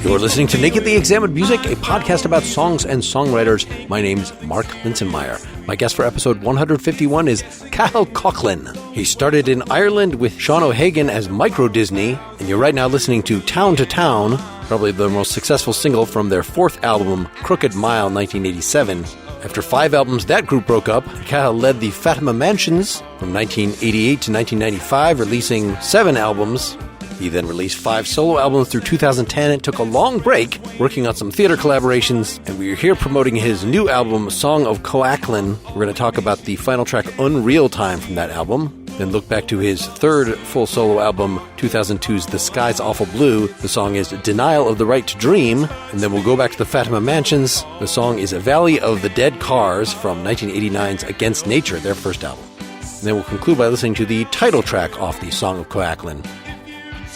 You're listening to Nakedly Examined Music, a podcast about songs and songwriters. My name's Mark Linsenmeyer. My guest for episode 151 is Cathal Coughlan. He started in Ireland with Sean O'Hagan as Microdisney, and you're right now listening to Town to Town, probably the most successful single from their fourth album, Crooked Mile, 1987. After 5 albums, that group broke up. Cathal led the Fatima Mansions from 1988 to 1995, releasing 7 albums. He then released 5 solo albums through 2010 and took a long break working on some theater collaborations, and we're here promoting his new album, Song of Co-Acklan. We're going to talk about the final track, Unreal Time, from that album, then look back to his third full solo album, 2002's The Sky's Awful Blue. The song is Denial of the Right to Dream, and then we'll go back to the Fatima Mansions. The song is Valley of the Dead Cars from 1989's Against Nature, their first album. And then we'll conclude by listening to the title track off the Song of Co-Acklan.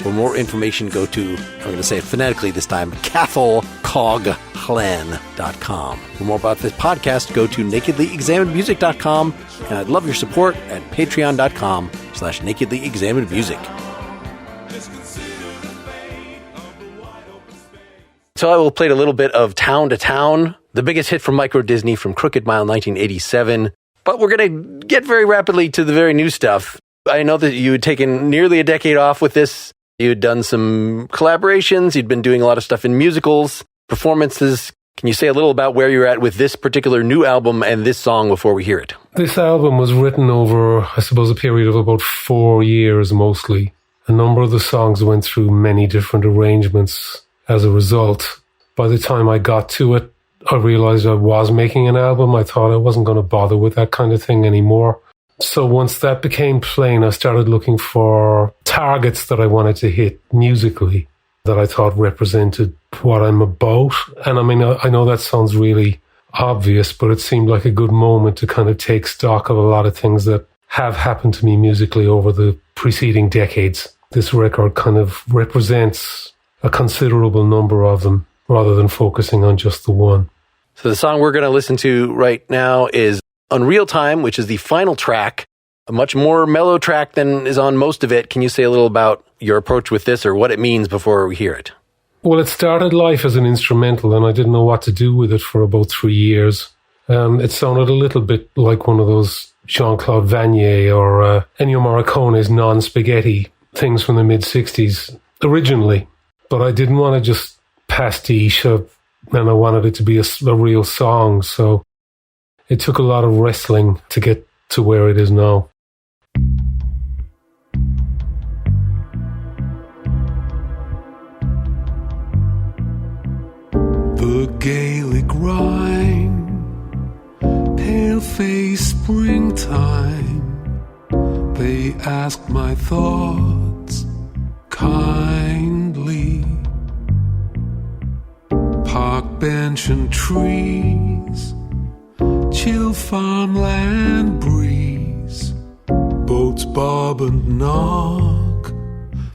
For more information, go to, I'm going to say it phonetically this time, cathalcoughlan.com. For more about this podcast, go to nakedlyexaminedmusic.com, and I'd love your support at patreon.com/nakedlyexaminedmusic. So I will play a little bit of Town to Town, the biggest hit from Microdisney from Crooked Mile 1987. But we're going to get very rapidly to the very new stuff. I know that you had taken nearly a decade off with this. You had done some collaborations. You'd been doing a lot of stuff in musicals, performances. Can you say a little about where you're at with this particular new album and this song before we hear it? This album was written over, I suppose, a period of about 4 years mostly. A number of the songs went through many different arrangements as a result. By the time I got to it, I realized I was making an album. I thought I wasn't going to bother with that kind of thing anymore. So once that became plain, I started looking for targets that I wanted to hit musically that I thought represented what I'm about. And I mean, I know that sounds really obvious, but it seemed like a good moment to kind of take stock of a lot of things that have happened to me musically over the preceding decades. This record kind of represents a considerable number of them rather than focusing on just the one. So the song we're going to listen to right now is Unreal Time, which is the final track, a much more mellow track than is on most of it. Can you say a little about your approach with this or what it means before we hear it? Well, it started life as an instrumental and I didn't know what to do with it for about 3 years. It sounded a little bit like one of those Jean-Claude Vanier or Ennio Morricone's non-spaghetti things from the mid-60s originally. But I didn't want to just pastiche and I wanted it to be a real song, so it took a lot of wrestling to get to where it is now. The Gaelic rhyme, pale face springtime, they ask my thoughts kindly. Park bench and trees, chill farmland breeze, boats bob and knock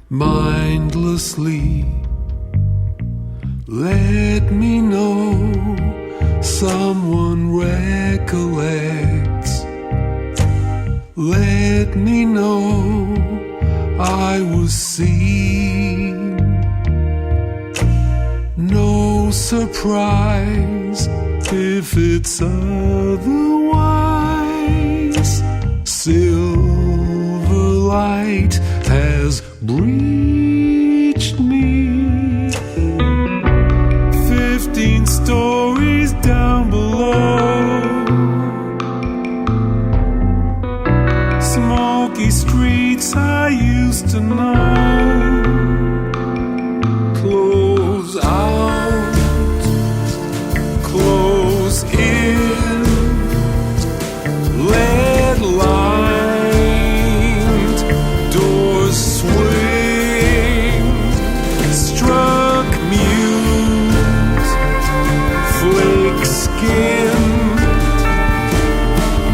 mindlessly. Let me know someone recollects. Let me know I was seen. No surprise if it's otherwise. Silver light has breached me. 15 stories down below, smoky streets I used to know. Close out, close in, lead lined doors swing, struck mute, flake skin,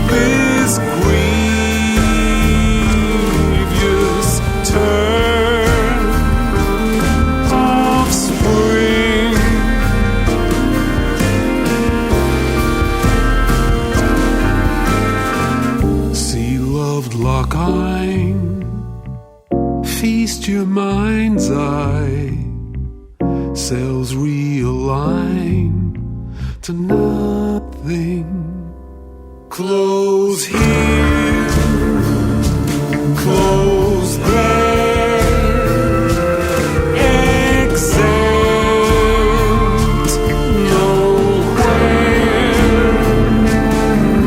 this grievous turn of spring. See loved lock eyne, feast your mind's eye, cells realign to nothing. Close here, close there, exempt nowhere,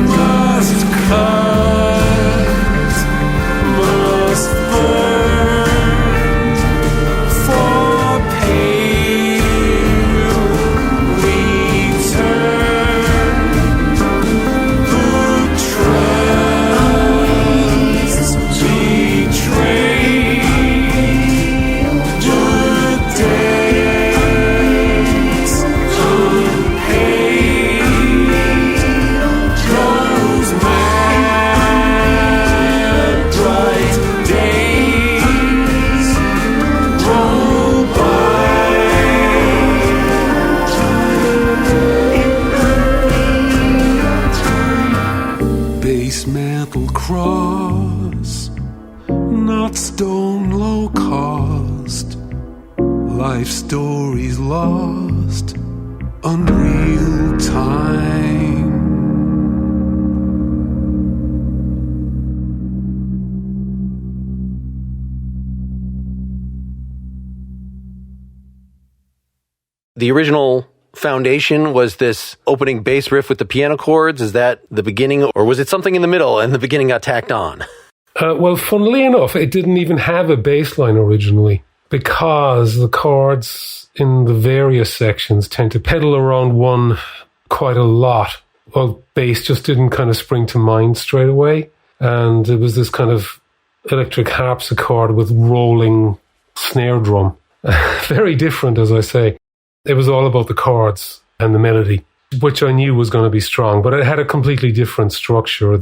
must cut, must burn, for pale we turn. Good tries betray, good days unpaid, goes mad, bright days roll by. Base mantle cross, not stone low cost. Life stories lost, unreal time. The original foundation was this opening bass riff with the piano chords. Is that the beginning, or was it something in the middle and the beginning got tacked on? Well, funnily enough, it didn't even have a bass line originally, because the chords in the various sections tend to pedal around one quite a lot. Well, bass just didn't kind of spring to mind straight away. And it was this kind of electric harpsichord with rolling snare drum. Very different, as I say. It was all about the chords and the melody, which I knew was going to be strong, but it had a completely different structure.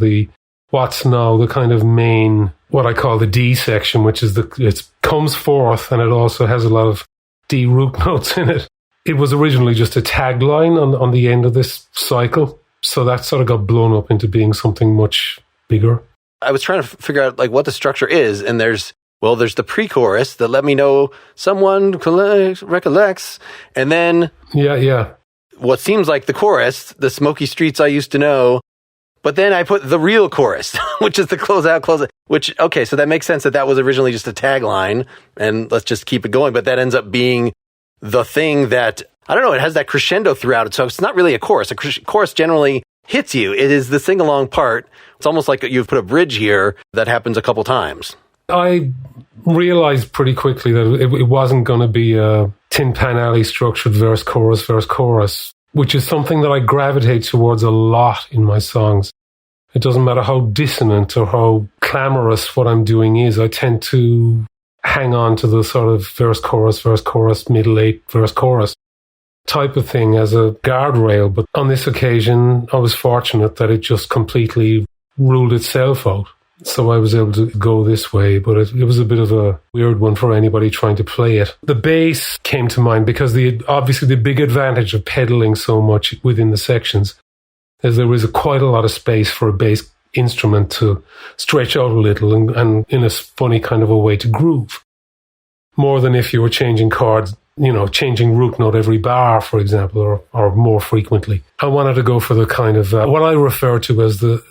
What's now the kind of main, what I call the D section, which is it comes forth and it also has a lot of D root notes in it. It was originally just a tagline on the end of this cycle, so that sort of got blown up into being something much bigger. I was trying to figure out like what the structure is, and there's the pre-chorus that let me know someone recollects, and then what seems like the chorus, the smoky streets I used to know, but then I put the real chorus, which is the close out, which, okay, so that makes sense that was originally just a tagline, and let's just keep it going, but that ends up being the thing that, I don't know, it has that crescendo throughout it, so it's not really a chorus. A chorus generally hits you. It is the sing-along part. It's almost like you've put a bridge here that happens a couple times. I realized pretty quickly that it wasn't going to be a Tin Pan Alley structured verse, chorus, which is something that I gravitate towards a lot in my songs. It doesn't matter how dissonant or how clamorous what I'm doing is, I tend to hang on to the sort of verse, chorus, middle eight, verse, chorus type of thing as a guardrail. But on this occasion, I was fortunate that it just completely ruled itself out. So I was able to go this way, but it was a bit of a weird one for anybody trying to play it. The bass came to mind because obviously the big advantage of pedaling so much within the sections is there is quite a lot of space for a bass instrument to stretch out a little and in a funny kind of a way to groove. More than if you were changing chords, changing root note every bar, for example, or more frequently. I wanted to go for the kind of what I refer to as the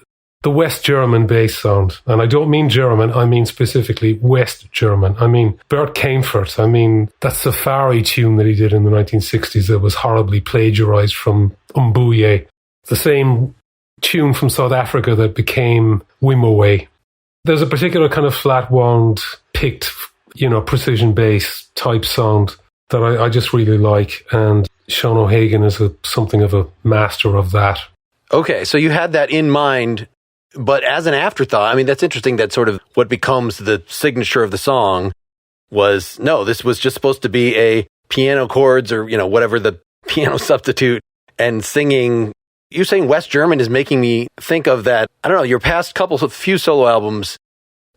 West German bass sound. And I don't mean German, I mean specifically West German. I mean Bert Kaempfert. I mean that Safari tune that he did in the 1960s that was horribly plagiarized from Umbuye. The same tune from South Africa that became Wimoweh. There's a particular kind of flat wound, picked, precision bass type sound that I just really like. And Sean O'Hagan is something of a master of that. Okay, so you had that in mind. But as an afterthought, I mean, that's interesting that sort of what becomes the signature of the song was, no, this was just supposed to be a piano chords or, whatever the piano substitute and singing. You saying West German is making me think of that. I don't know, your past few solo albums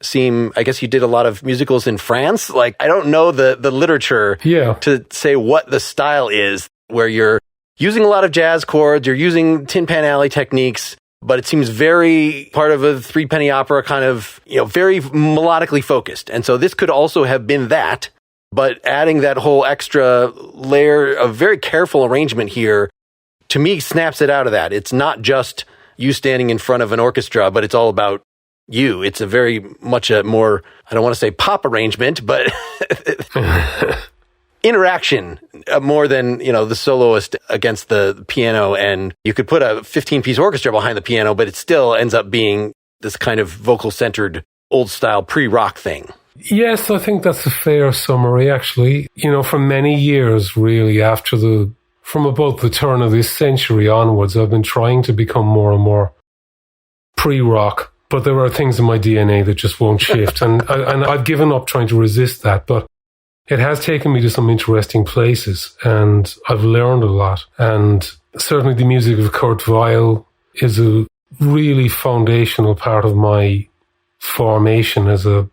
seem, I guess you did a lot of musicals in France. Like, I don't know the literature to say what the style is, where you're using a lot of jazz chords, you're using Tin Pan Alley techniques, but it seems very part of a three-penny opera kind of, very melodically focused. And so this could also have been that, But adding that whole extra layer of very careful arrangement here, to me, snaps it out of that. It's not just you standing in front of an orchestra, but it's all about you. It's a very much a more, I don't want to say pop arrangement, but interaction more than, the soloist against the piano. And you could put a 15-piece orchestra behind the piano, but it still ends up being this kind of vocal-centered, old-style pre-rock thing. Yes, I think that's a fair summary, actually. For many years, really, from about the turn of this century onwards, I've been trying to become more and more pre-rock, but there are things in my DNA that just won't shift. and I've given up trying to resist that, but it has taken me to some interesting places, and I've learned a lot. And certainly the music of Kurt Weill is a really foundational part of my formation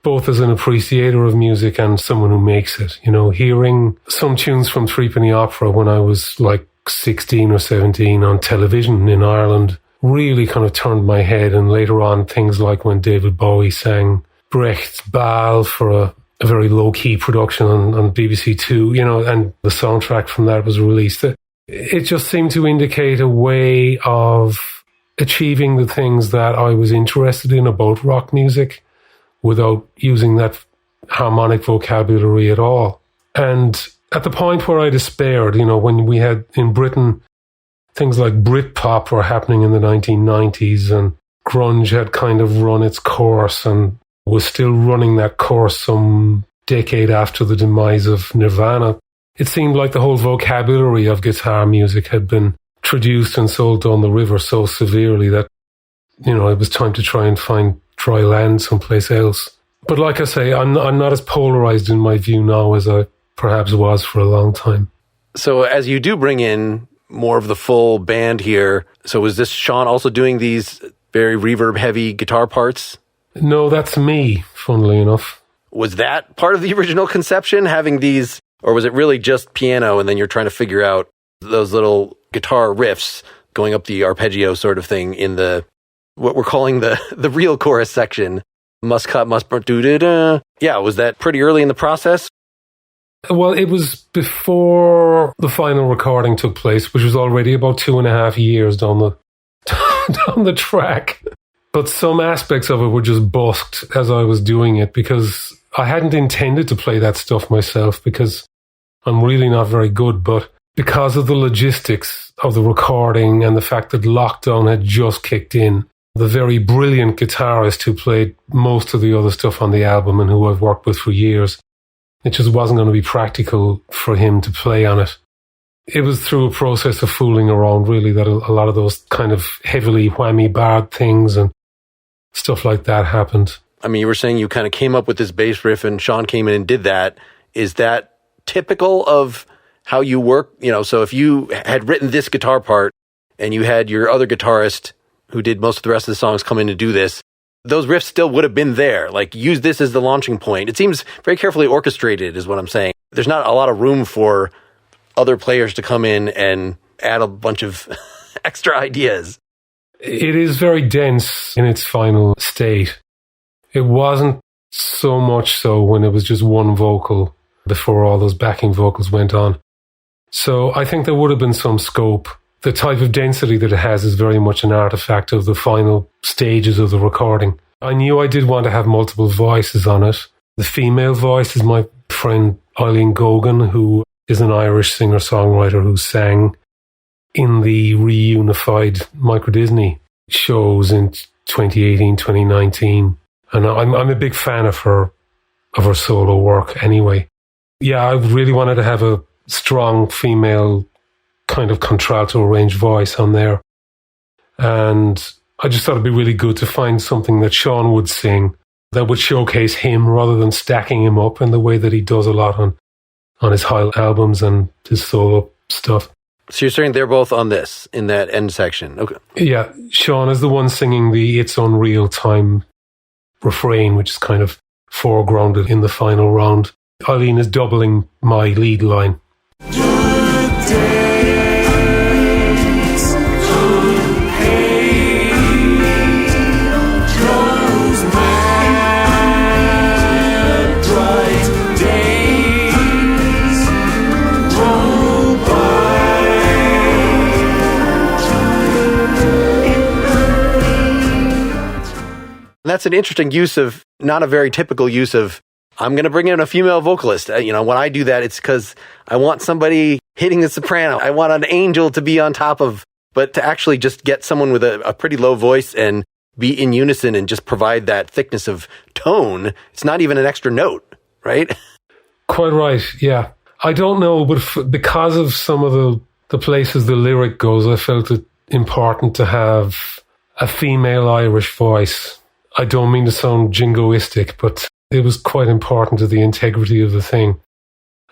both as an appreciator of music and someone who makes it. Hearing some tunes from Threepenny Opera when I was like 16 or 17 on television in Ireland really kind of turned my head. And later on, things like when David Bowie sang Brecht's Baal for a very low-key production on BBC Two, and the soundtrack from that was released. It just seemed to indicate a way of achieving the things that I was interested in about rock music without using that harmonic vocabulary at all. And at the point where I despaired, when we had in Britain things like Britpop were happening in the 1990s and grunge had kind of run its course and was still running that course some decade after the demise of Nirvana, it seemed like the whole vocabulary of guitar music had been traduced and sold down the river so severely that, it was time to try and find dry land someplace else. But like I say, I'm not as polarized in my view now as I perhaps was for a long time. So as you do bring in more of the full band here, so was this Sean also doing these very reverb-heavy guitar parts? No, that's me, funnily enough. Was that part of the original conception, having these, or was it really just piano and then you're trying to figure out those little guitar riffs going up the arpeggio sort of thing in what we're calling the real chorus section? Muscat, do-da-da. Yeah, was that pretty early in the process? Well, it was before the final recording took place, which was already about 2.5 years down the track. But some aspects of it were just busked as I was doing it because I hadn't intended to play that stuff myself because I'm really not very good. But because of the logistics of the recording and the fact that lockdown had just kicked in, the very brilliant guitarist who played most of the other stuff on the album and who I've worked with for years, it just wasn't going to be practical for him to play on it. It was through a process of fooling around, really, that a lot of those kind of heavily whammy-barred things and stuff like that happened. I mean, you were saying you kind of came up with this bass riff and Sean came in and did that. Is that typical of how you work? So if you had written this guitar part and you had your other guitarist who did most of the rest of the songs come in to do this, those riffs still would have been there. Like, use this as the launching point. It seems very carefully orchestrated is what I'm saying. There's not a lot of room for other players to come in and add a bunch of extra ideas. It is very dense in its final state. It wasn't so much so when it was just one vocal before all those backing vocals went on. So I think there would have been some scope. The type of density that it has is very much an artifact of the final stages of the recording. I knew I did want to have multiple voices on it. The female voice is my friend Eileen Gogan, who is an Irish singer-songwriter who sang in the reunified Microdisney shows in 2018, 2019. And I'm a big fan of her solo work anyway. Yeah, I really wanted to have a strong female kind of contralto range voice on there. And I just thought it'd be really good to find something that Sean would sing that would showcase him rather than stacking him up in the way that he does a lot on his high albums and his solo stuff. So you're saying they're both on this, in that end section. Okay. Yeah, Sean is the one singing the It's Unreal Time refrain, which is kind of foregrounded in the final round. Eileen is doubling my lead line. Good days, good pain, close mad bright days. that's an interesting use of, not a very typical use of, I'm going to bring in a female vocalist. When I do that, it's because I want somebody hitting the soprano. I want an angel to be on top of, but to actually just get someone with a pretty low voice and be in unison and just provide that thickness of tone. It's not even an extra note, right? Quite right, yeah. I don't know, but because of some of the places the lyric goes, I felt it important to have a female Irish voice. I don't mean to sound jingoistic, but it was quite important to the integrity of the thing.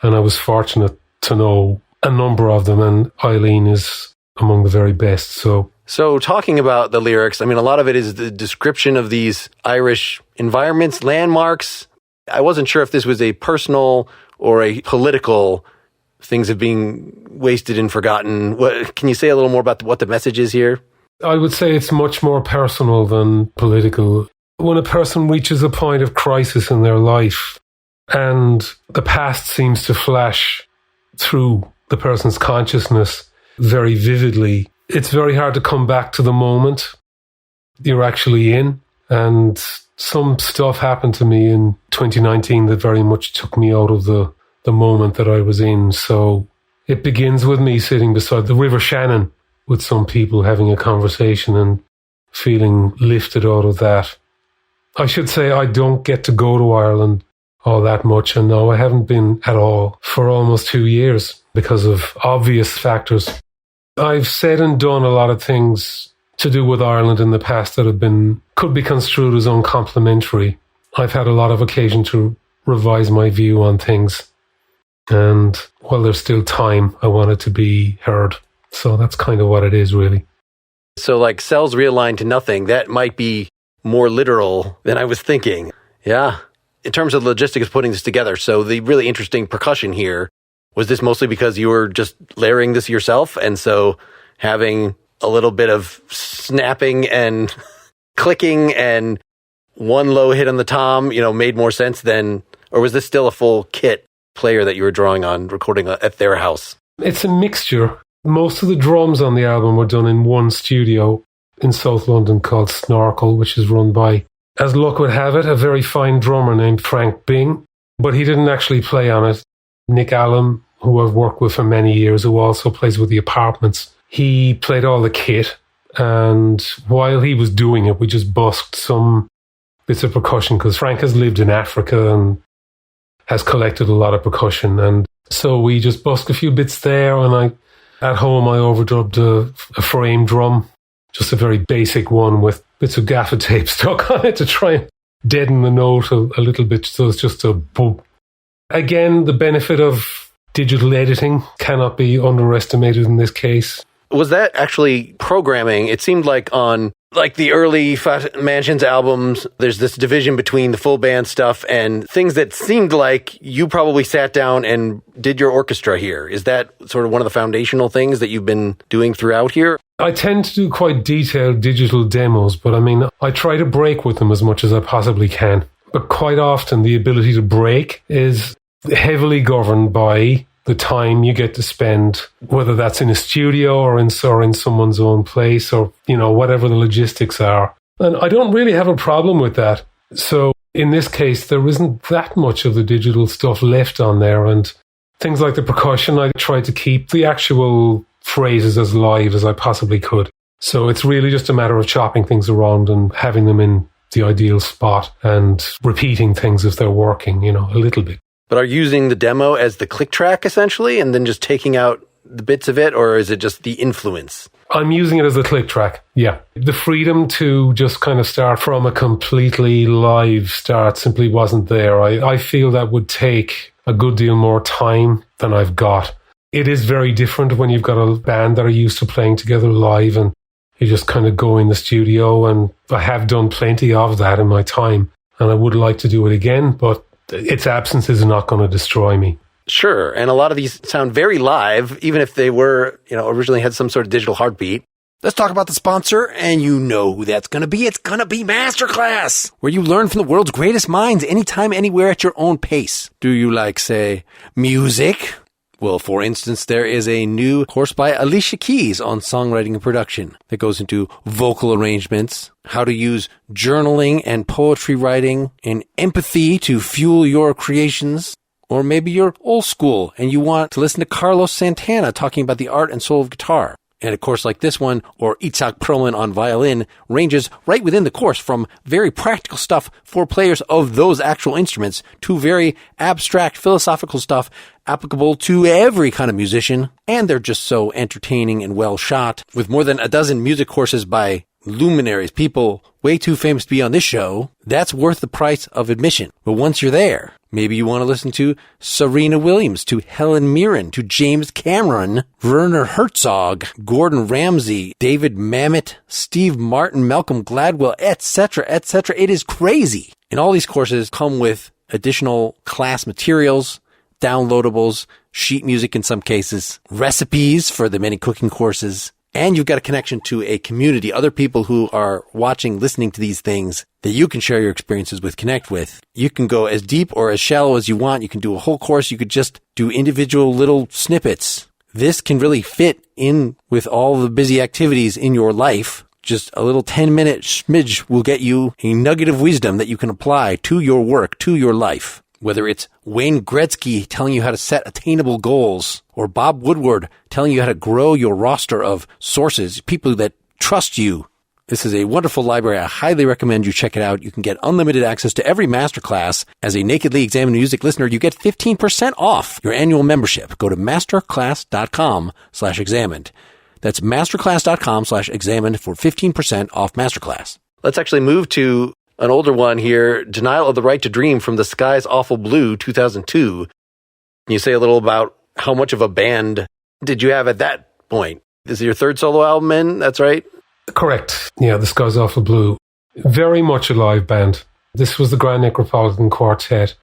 And I was fortunate to know a number of them, and Eileen is among the very best. So talking about the lyrics, I mean, a lot of it is the description of these Irish environments, landmarks. I wasn't sure if this was a personal or a political things of being wasted and forgotten. Can you say a little more about what the message is here? I would say it's much more personal than political. When a person reaches a point of crisis in their life and the past seems to flash through the person's consciousness very vividly, it's very hard to come back to the moment you're actually in. And some stuff happened to me in 2019 that very much took me out of the moment that I was in. So it begins with me sitting beside the River Shannon with some people having a conversation and feeling lifted out of that. I should say I don't get to go to Ireland all that much, and no, I haven't been at all for almost 2 years because of obvious factors. I've said and done a lot of things to do with Ireland in the past that could be construed as uncomplimentary. I've had a lot of occasion to revise my view on things, and while there's still time, I want it to be heard. So that's kind of what it is, really. So like cells realigned to nothing, that might be more literal than I was thinking. Yeah. In terms of logistics of putting this together, so the really interesting percussion here, was this mostly because you were just layering this yourself? And so having a little bit of snapping and clicking and one low hit on the tom, made more sense than, or was this still a full kit player that you were drawing on, recording at their house? It's a mixture. Most of the drums on the album were done in one studio in South London called Snorkel, which is run by, as luck would have it, a very fine drummer named Frank Bing. But he didn't actually play on it. Nick Allen, who I've worked with for many years, who also plays with the Apartments, he played all the kit. And while he was doing it, we just busked some bits of percussion because Frank has lived in Africa and has collected a lot of percussion. And so we just busked a few bits there. And at home, I overdubbed a frame drum, just a very basic one with bits of gaffer tape stuck on it to try and deaden the note a little bit. So it's just a boom. Again, the benefit of digital editing cannot be underestimated in this case. Was that actually programming? It seemed like on the early Mansions albums, there's this division between the full band stuff and things that seemed like you probably sat down and did your orchestra here. Is that sort of one of the foundational things that you've been doing throughout here? I tend to do quite detailed digital demos, but I try to break with them as much as I possibly can. But quite often the ability to break is heavily governed by the time you get to spend, whether that's in a studio or in someone's own place or, whatever the logistics are. And I don't really have a problem with that. So in this case, there isn't that much of the digital stuff left on there. And things like the percussion, I try to keep the actual phrases as live as I possibly could. So it's really just a matter of chopping things around and having them in the ideal spot and repeating things if they're working, a little bit. But are you using the demo as the click track, essentially, and then just taking out the bits of it, or is it just the influence? I'm using it as a click track, yeah. The freedom to just kind of start from a completely live start simply wasn't there. I feel that would take a good deal more time than I've got. It is very different when you've got a band that are used to playing together live and you just kind of go in the studio, and I have done plenty of that in my time, and I would like to do it again, but its absence is not going to destroy me. Sure. And a lot of these sound very live, even if they were, originally had some sort of digital heartbeat. Let's talk about the sponsor, and you know who that's going to be. It's going to be Masterclass, where you learn from the world's greatest minds anytime, anywhere at your own pace. Do you like, say, music? Well, for instance, there is a new course by Alicia Keys on songwriting and production that goes into vocal arrangements, how to use journaling and poetry writing and empathy to fuel your creations. Or maybe you're old school and you want to listen to Carlos Santana talking about the art and soul of guitar. And a course like this one, or Itzhak Perlman on violin, ranges right within the course from very practical stuff for players of those actual instruments to very abstract philosophical stuff applicable to every kind of musician. And they're just so entertaining and well shot, with more than a dozen music courses by luminaries, people way too famous to be on this show. That's worth the price of admission. But once you're there, maybe you want to listen to Serena Williams, to Helen Mirren, to James Cameron, Werner Herzog, Gordon Ramsay, David Mamet, Steve Martin, Malcolm Gladwell, etc., etc. It is crazy. And all these courses come with additional class materials, downloadables, sheet music in some cases, recipes for the many cooking courses. And you've got a connection to a community, other people who are watching, listening to these things that you can share your experiences with, connect with. You can go as deep or as shallow as you want. You can do a whole course. You could just do individual little snippets. This can really fit in with all the busy activities in your life. Just a little 10-minute smidge will get you a nugget of wisdom that you can apply to your work, to your life. Whether it's Wayne Gretzky telling you how to set attainable goals, or Bob Woodward telling you how to grow your roster of sources, people that trust you. This is a wonderful library. I highly recommend you check it out. You can get unlimited access to every masterclass. As a Nakedly Examined Music listener, you get 15% off your annual membership. Go to masterclass.com/examined. That's masterclass.com/examined for 15% off masterclass. Let's actually move to an older one here, Denial of the Right to Dream from The Sky's Awful Blue, 2002. Can you say a little about how much of a band did you have at that point? This is your third solo album in, that's right? Correct. Yeah, The Sky's Awful Blue. Very much a live band. This was the Grand Necropolitan Quartet,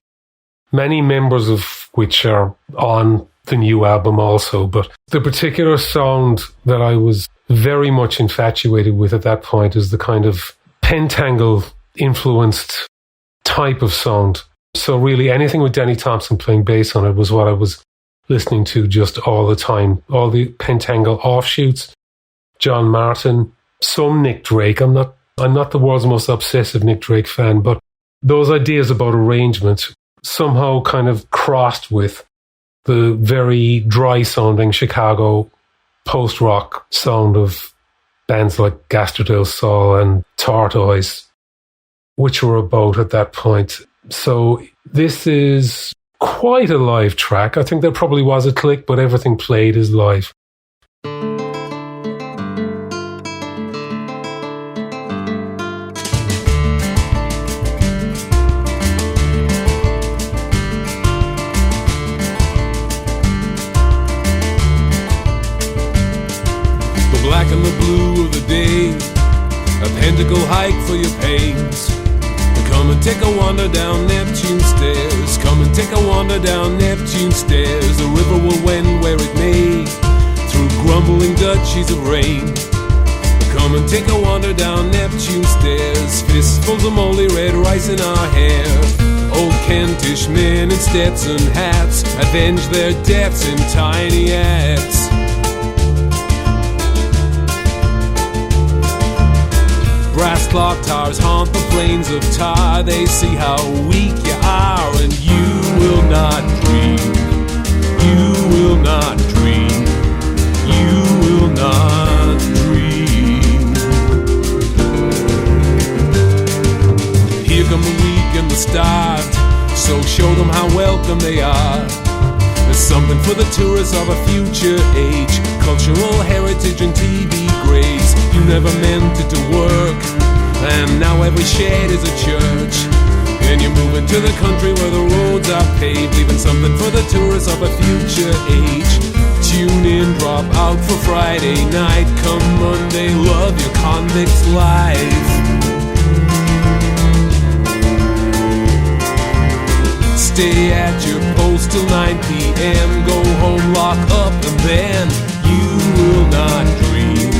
many members of which are on the new album also. But the particular sound that I was very much infatuated with at that point is the kind of pentangle influenced type of sound. So really anything with Danny Thompson playing bass on it was what I was listening to just all the time. All the pentangle offshoots, John Martin, some Nick Drake. I'm not the world's most obsessive Nick Drake fan, but those ideas about arrangement somehow kind of crossed with the very dry sounding Chicago post-rock sound of bands like Gaster del Sol and Tortoise, which were about at that point. So this is quite a live track. I think there probably was a click, but everything played is live. The black and the blue of the day, a pentacle hike for your pains. Come and take a wander down Neptune stairs. Come and take a wander down Neptune stairs. The river will wend where it may, through grumbling duchies of rain. Come and take a wander down Neptune stairs. Fistfuls of moldy red rice in our hair. Old Kentish men in Stetson hats avenge their deaths in tiny acts. Brass clock towers haunt the plains of tar. They see how weak you are, and you will not dream. You will not dream. You will not dream. Here come the weak and the starved, so show them how welcome they are. There's something for the tourists of a future age, cultural heritage and TV graves. You never meant it to work, and now every shade is a church. And you're moving to the country where the roads are paved, leaving something for the tourists of a future age. Tune in, drop out for Friday night. Come Monday, love your convict's life. Stay at your post till 9 p.m. Go home, lock up, and then you will not dream.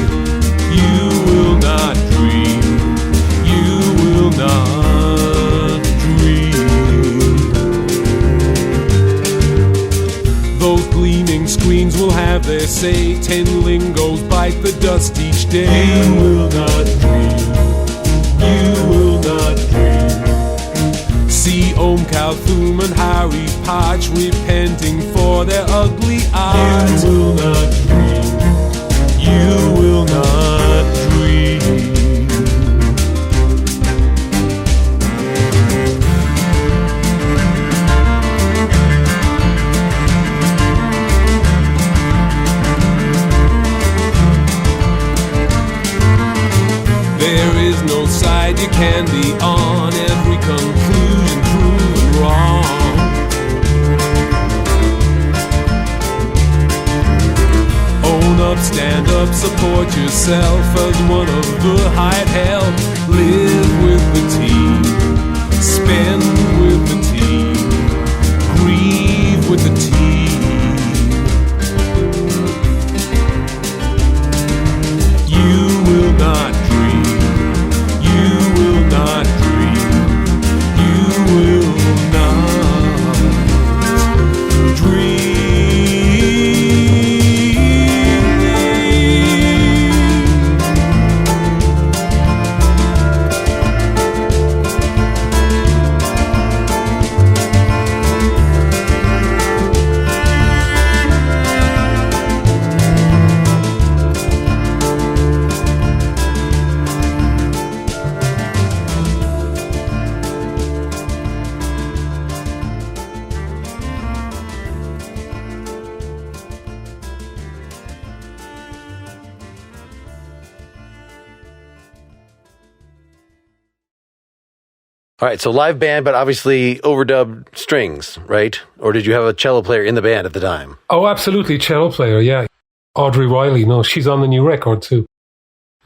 You will not dream. You will not dream. Those gleaming will have their say. 10 lingos bite the dust each day. You will not dream. You will not dream. See Om Kalthum and Harry Potch repenting for their ugly eyes. You will not dream. You will not dream. There is no side you can be on, every conclusion proven wrong. Own up, stand up, support yourself as one of the hired help. Live with the team, spend with the team, grieve with the team. You will not dream. You will not dream. You will not dream. All right, so live band, but obviously overdubbed strings, right? Or did you have a cello player in the band at the time? Oh, absolutely, cello player, yeah. Audrey Riley, no, she's on the new record too.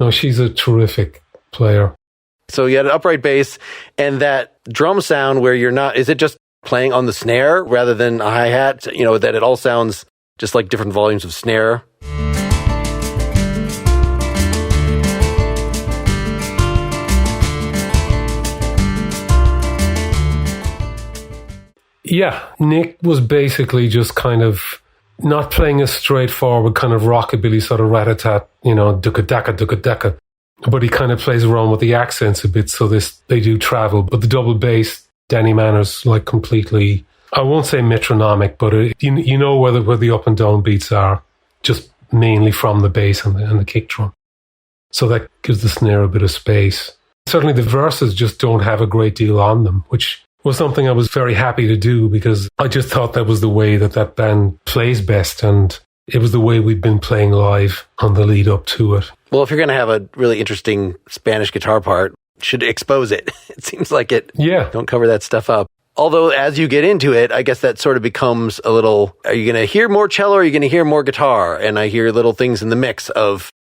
No, she's a terrific player. So you had an upright bass and that drum sound where you're not, is it just playing on the snare rather than a hi-hat? You know, that it all sounds just like different volumes of snare? Yeah, Nick was basically just kind of not playing a straightforward kind of rockabilly sort of rat-a-tat, you know, duka-daka. But he kind of plays around with the accents a bit, so they do travel. But the double bass, Danny Manners, like completely, I won't say metronomic, but you know where the up and down beats are, just mainly from the bass and the kick drum. So that gives the snare a bit of space. Certainly the verses just don't have a great deal on them, which was something I was very happy to do because I just thought that was the way that band plays best, and it was the way we'd been playing live on the lead up to it. Well, if you're going to have a really interesting Spanish guitar part, should expose it. It seems like it. Yeah. Don't cover that stuff up. Although as you get into it, I guess that sort of becomes a little, are you going to hear more cello or are you going to hear more guitar? And I hear little things in the mix of,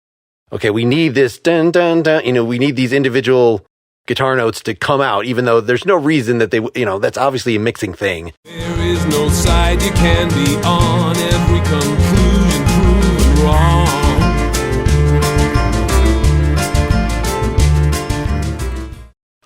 okay, we need this dun dun dun, you know, we need these individual guitar notes to come out, even though there's no reason that they, you know, that's obviously a mixing thing. There is no side you can be on, every conclusion proven wrong.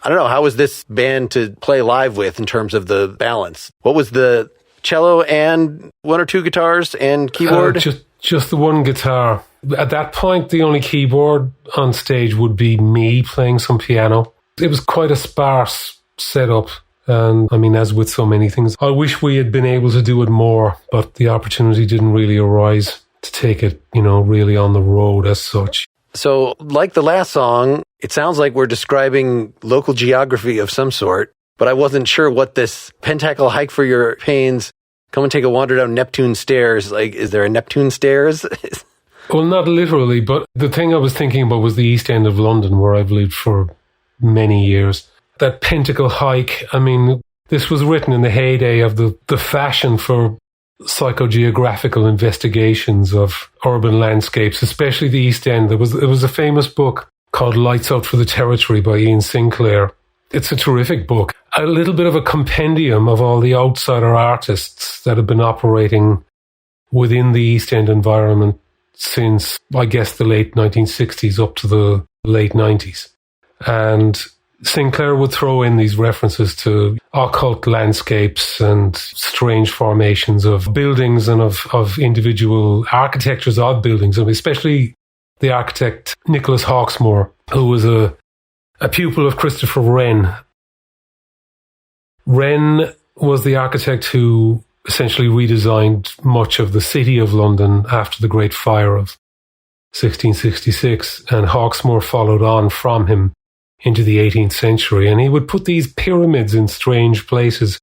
I don't know, how was this band to play live with in terms of the balance? What was the cello and one or two guitars and keyboard? Just the one guitar. At that point, the only keyboard on stage would be me playing some piano. It was quite a sparse setup. And I mean, as with so many things, I wish we had been able to do it more, but the opportunity didn't really arise to take it, you know, really on the road as such. So, like the last song, it sounds like we're describing local geography of some sort, but I wasn't sure what this pentacle hike for your pains, come and take a wander down Neptune stairs, like, is there a Neptune stairs? Well, not literally, but the thing I was thinking about was the East End of London, where I've lived for many years. That pentacle hike, I mean, this was written in the heyday of the fashion for psychogeographical investigations of urban landscapes, especially the East End. There was a famous book called Lights Out for the Territory by Ian Sinclair. It's a terrific book. A little bit of a compendium of all the outsider artists that have been operating within the East End environment since, I guess, the late 1960s up to the late 90s. And Sinclair would throw in these references to occult landscapes and strange formations of buildings and of individual architectures of buildings, and especially the architect Nicholas Hawksmoor, who was a pupil of Christopher Wren. Wren was the architect who essentially redesigned much of the city of London after the Great Fire of 1666, and Hawksmoor followed on from him into the 18th century, and he would put these pyramids in strange places,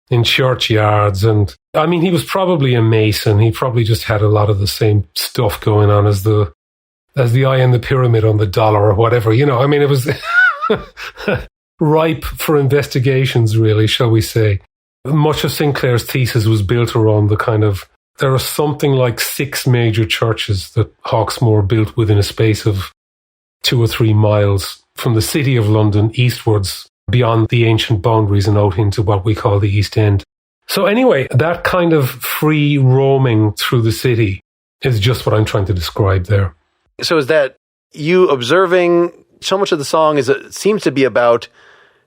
in churchyards, and I mean, he was probably a mason. He probably just had a lot of the same stuff going on as the eye in the pyramid on the dollar or whatever, you know. I mean, it was ripe for investigations, really, shall we say. Much of Sinclair's thesis was built around the kind of, there are something like 6 major churches that Hawksmoor built within a space of 2 or 3 miles from the city of London eastwards, beyond the ancient boundaries and out into what we call the East End. So anyway, that kind of free roaming through the city is just what I'm trying to describe there. So is that you observing, so much of the song seems to be about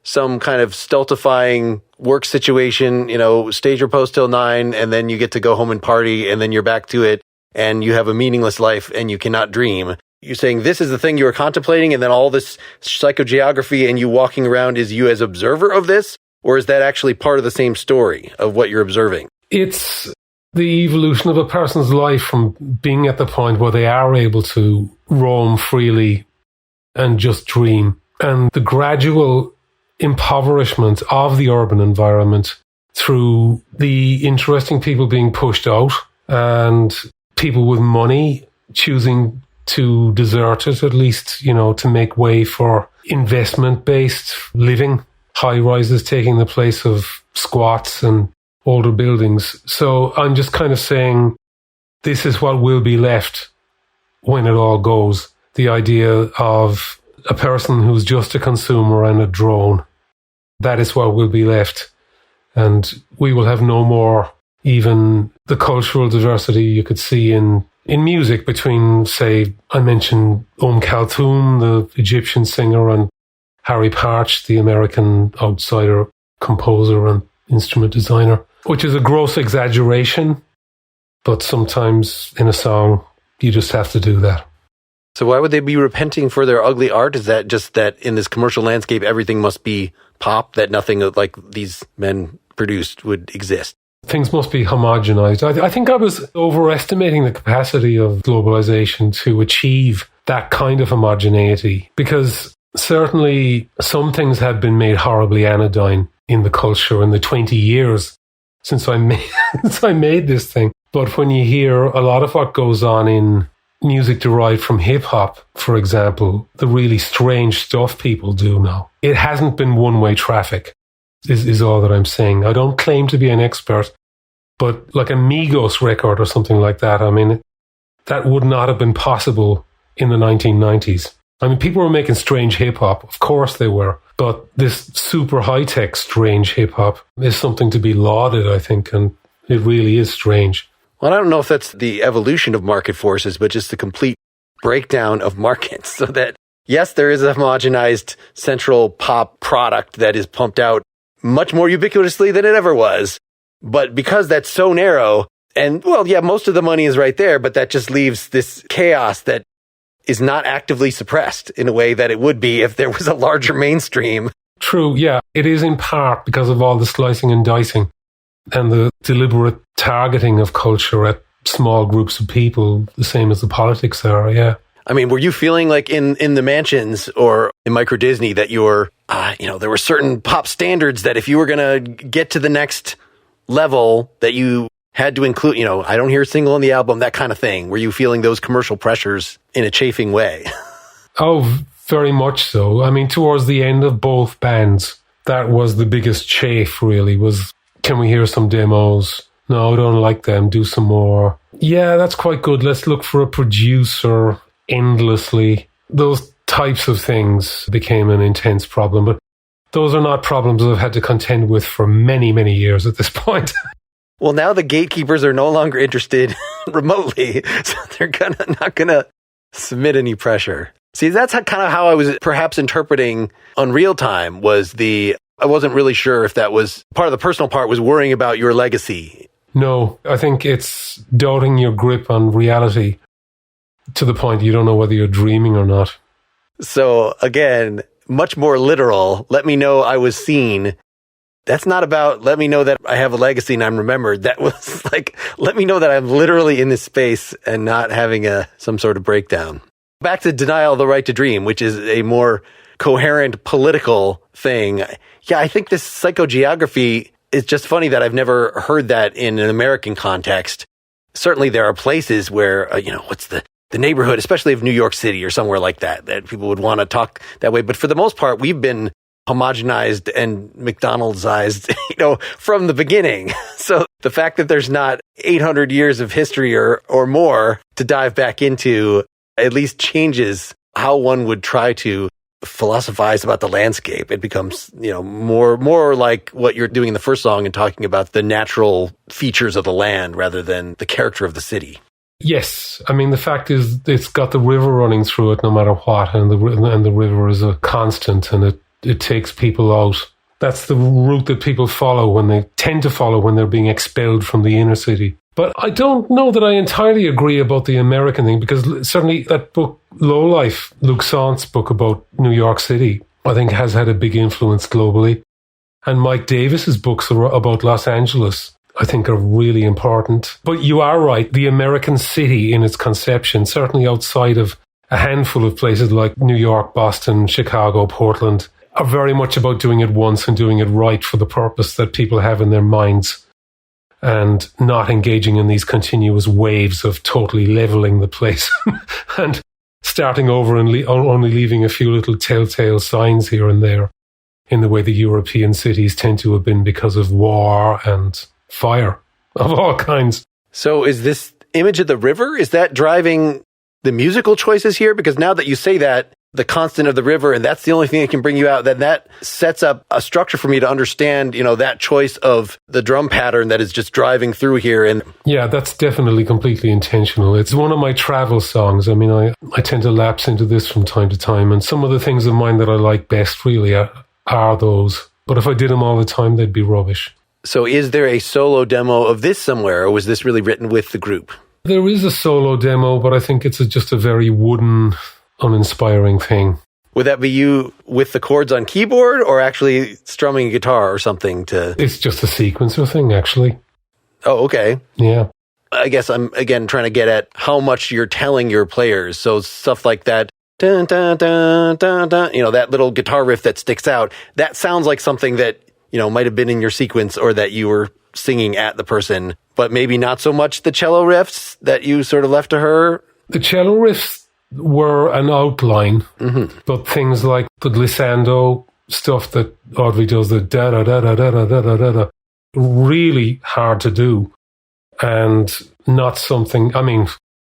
some kind of stultifying work situation, you know, stage your post till 9, and then you get to go home and party, and then you're back to it, and you have a meaningless life, and you cannot dream. You're saying this is the thing you were contemplating, and then all this psychogeography and you walking around is you as observer of this? Or is that actually part of the same story of what you're observing? It's the evolution of a person's life from being at the point where they are able to roam freely and just dream, and the gradual impoverishment of the urban environment through the interesting people being pushed out and people with money choosing to desert it, at least, you know, to make way for investment-based living, high-rises taking the place of squats and older buildings. So I'm just kind of saying this is what will be left when it all goes. The idea of a person who's just a consumer and a drone. That is what will be left. And we will have no more even the cultural diversity you could see in music between, say, I mentioned Kulthum, the Egyptian singer, and Harry Partch, the American outsider composer and instrument designer, which is a gross exaggeration, but sometimes in a song, you just have to do that. So why would they be repenting for their ugly art? Is that just that in this commercial landscape, everything must be pop, that nothing like these men produced would exist? Things must be homogenized. I think I was overestimating the capacity of globalization to achieve that kind of homogeneity, because certainly some things have been made horribly anodyne in the culture in the 20 years since I made this thing. But when you hear a lot of what goes on in music derived from hip-hop, for example, the really strange stuff people do now, it hasn't been one-way traffic, is all that I'm saying. I don't claim to be an expert, but like a Migos record or something like that, I mean, that would not have been possible in the 1990s. I mean, people were making strange hip-hop, of course they were, but this super high-tech strange hip-hop is something to be lauded, I think, and it really is strange. Well, I don't know if that's the evolution of market forces, but just the complete breakdown of markets, so that, yes, there is a homogenized central pop product that is pumped out much more ubiquitously than it ever was. But because that's so narrow, and, well, yeah, most of the money is right there, but that just leaves this chaos that is not actively suppressed in a way that it would be if there was a larger mainstream. True, yeah. It is in part because of all the slicing and dicing and the deliberate targeting of culture at small groups of people, the same as the politics are, yeah. I mean, were you feeling like in the mansions or in Microdisney that you're, there were certain pop standards that if you were going to get to the next level that you had to include, I don't hear a single on the album, that kind of thing? Were you feeling those commercial pressures in a chafing way? Oh, very much so. I mean, towards the end of both bands, that was the biggest chafe, really, was, can we hear some demos? No, I don't like them. Do some more. Yeah, that's quite good. Let's look for a producer endlessly. Those types of things became an intense problem, but those are not problems I've had to contend with for many, many years at this point. Well, now the gatekeepers are no longer interested remotely, so they're not gonna submit any pressure. See, that's kind of how I was perhaps interpreting Unreal Time I wasn't really sure if that was part of the personal part was worrying about your legacy. No, I think it's doubting your grip on reality to the point you don't know whether you're dreaming or not. So again, much more literal. Let me know I was seen. That's not about let me know that I have a legacy and I'm remembered. That was like, let me know that I'm literally in this space and not having some sort of breakdown. Back to denial of the right to dream, which is a more coherent political thing. Yeah, I think this psychogeography is just funny that I've never heard that in an American context. Certainly there are places where, what's the neighborhood, especially of New York City or somewhere like that people would want to talk that way. But for the most part, we've been homogenized and McDonald'sized, from the beginning. So the fact that there's not 800 years of history or more to dive back into at least changes how one would try to philosophize about the landscape. It becomes, more like what you're doing in the first song and talking about the natural features of the land rather than the character of the city. Yes. I mean, the fact is it's got the river running through it no matter what, and the river is a constant, and it takes people out. That's the route that people tend to follow when they're being expelled from the inner city. But I don't know that I entirely agree about the American thing, because certainly that book, Lowlife, Luc Sant's book about New York City, I think has had a big influence globally. And Mike Davis's books about Los Angeles, I think, are really important. But you are right, the American city in its conception, certainly outside of a handful of places like New York, Boston, Chicago, Portland, are very much about doing it once and doing it right for the purpose that people have in their minds, and not engaging in these continuous waves of totally leveling the place and starting over and only leaving a few little telltale signs here and there in the way the European cities tend to have been because of war and fire of all kinds. So is this image of the river, is that driving the musical choices here? Because now that you say that, the constant of the river, and that's the only thing that can bring you out, then that sets up a structure for me to understand, that choice of the drum pattern that is just driving through here. And yeah, that's definitely completely intentional. It's one of my travel songs. I mean, I tend to lapse into this from time to time, and some of the things of mine that I like best really are those. But if I did them all the time, they'd be rubbish. So is there a solo demo of this somewhere, or was this really written with the group? There is a solo demo, but I think it's just a very wooden, uninspiring thing. Would that be you with the chords on keyboard or actually strumming a guitar or something to... It's just a sequencer thing, actually. Oh, okay. Yeah. I guess I'm, again, trying to get at how much you're telling your players. So stuff like that, dun, dun, dun, dun, dun, that little guitar riff that sticks out, that sounds like something that, might have been in your sequence or that you were singing at the person, but maybe not so much the cello riffs that you sort of left to her. The cello riffs were an outline, but things like the glissando stuff that Audrey does, the da-da-da-da-da-da-da-da-da, really hard to do, and not something,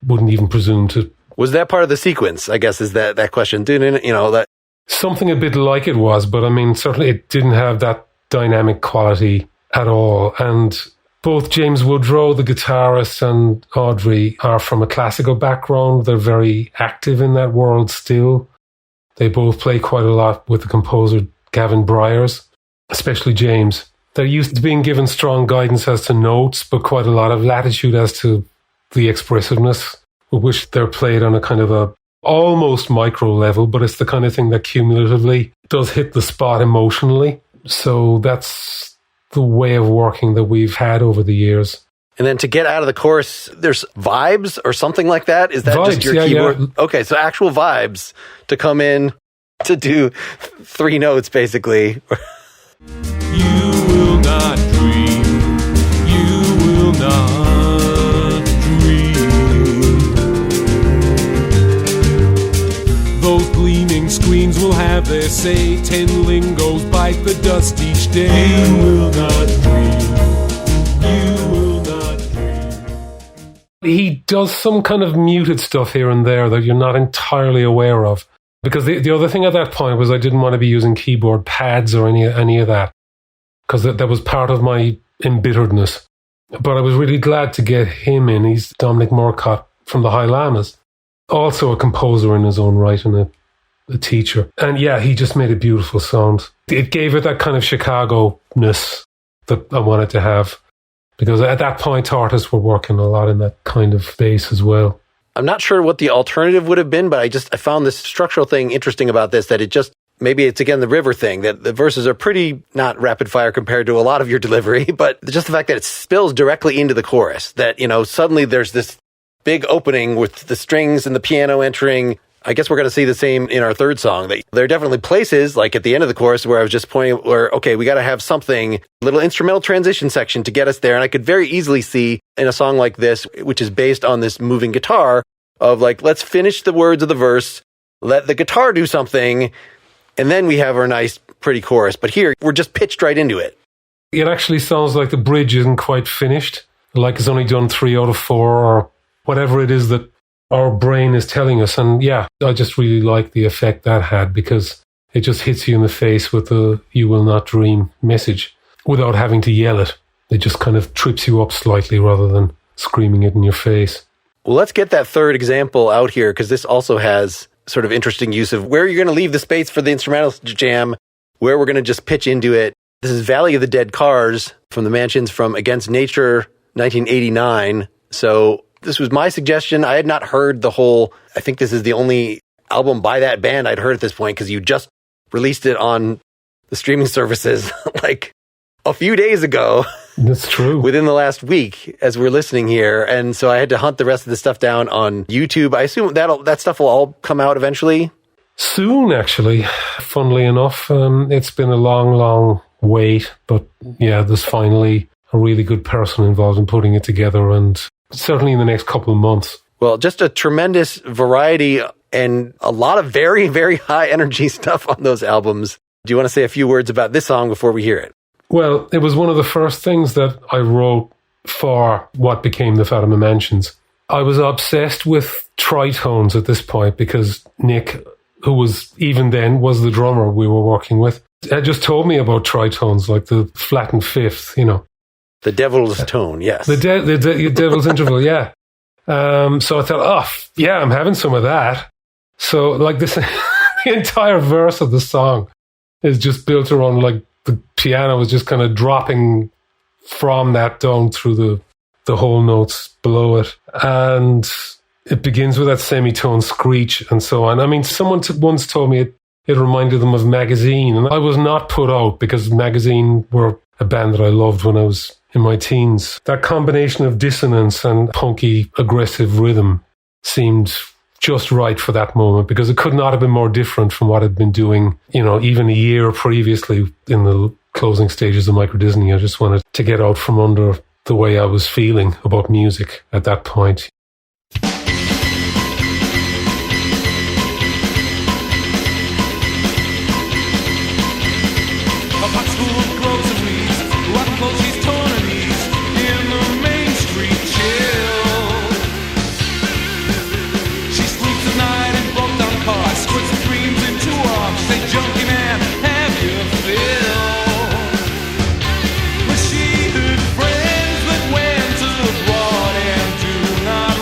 wouldn't even presume to... Was that part of the sequence, I guess, is that question? That something a bit like it was, but certainly it didn't have that dynamic quality at all. And both James Woodrow, the guitarist, and Audrey are from a classical background. They're very active in that world still. They both play quite a lot with the composer Gavin Bryars, especially James. They're used to being given strong guidance as to notes, but quite a lot of latitude as to the expressiveness with which they're played on a kind of a almost micro level, but it's the kind of thing that cumulatively does hit the spot emotionally. So that's the way of working that we've had over the years. And then to get out of the chorus, there's vibes or something like that? Is that vibes, just your keyboard? Yeah. Okay, so actual vibes to come in to do 3 notes, basically. You will not dream. You will not dream. Those gleaming screens will have their say. 10 lingos bite the dust each day. You will not dream. You will not dream. He does some kind of muted stuff here and there that you're not entirely aware of. Because the other thing at that point was I didn't want to be using keyboard pads or any of that. Because that was part of my embitteredness. But I was really glad to get him in. He's Dominic Murcott from the High Llamas. also a composer in his own right and a teacher. And yeah, he just made a beautiful sound. It gave it that kind of Chicago-ness that I wanted to have. Because at that point, artists were working a lot in that kind of space as well. I'm not sure what the alternative would have been, but I found this structural thing interesting about this, that it just, maybe it's again the river thing, that the verses are pretty not rapid fire compared to a lot of your delivery, but just the fact that it spills directly into the chorus, that, suddenly there's this big opening with the strings and the piano entering. I guess we're going to see the same in our third song. There are definitely places, like at the end of the chorus, where I was just pointing, where, okay, we got to have something, a little instrumental transition section to get us there. And I could very easily see in a song like this, which is based on this moving guitar, of like, let's finish the words of the verse, let the guitar do something, and then we have our nice, pretty chorus. But here, we're just pitched right into it. It actually sounds like the bridge isn't quite finished, like it's only done 3 out of 4 or whatever it is that our brain is telling us. And yeah, I just really like the effect that had, because it just hits you in the face with the "you will not dream" message without having to yell it. It just kind of trips you up slightly rather than screaming it in your face. Well, let's get that third example out here, because this also has sort of interesting use of where you're going to leave the space for the instrumental jam, where we're going to just pitch into it. This is Valley of the Dead Cars from the Mansions from Against Nature, 1989. So this was my suggestion. I had not heard the whole, I think this is the only album by that band I'd heard at this point, because you just released it on the streaming services like a few days ago. That's true. Within the last week as we're listening here. And so I had to hunt the rest of the stuff down on YouTube. I assume that stuff will all come out eventually? Soon, actually. Funnily enough, it's been a long wait. But yeah, there's finally a really good person involved in putting it together, and certainly in the next couple of months. Well, just a tremendous variety and a lot of very, very high energy stuff on those albums. Do you want to say a few words about this song before we hear it? Well, it was one of the first things that I wrote for what became the Fatima Mansions. I was obsessed with tritones at this point, because Nick, who was even then was the drummer we were working with, had just told me about tritones, like the flattened fifth, The devil's tone, yes. The devil's interval, yeah. So I thought, yeah, I'm having some of that. So like this, the entire verse of the song is just built around like the piano is just kind of dropping from that down through the whole notes below it. And it begins with that semitone screech and so on. I mean, someone once told me it reminded them of Magazine. And I was not put out, because Magazine were a band that I loved when I was in my teens. That combination of dissonance and punky, aggressive rhythm seemed just right for that moment, because it could not have been more different from what I'd been doing, even a year previously in the closing stages of Microdisney. I just wanted to get out from under the way I was feeling about music at that point. She had friends that went abroad and do not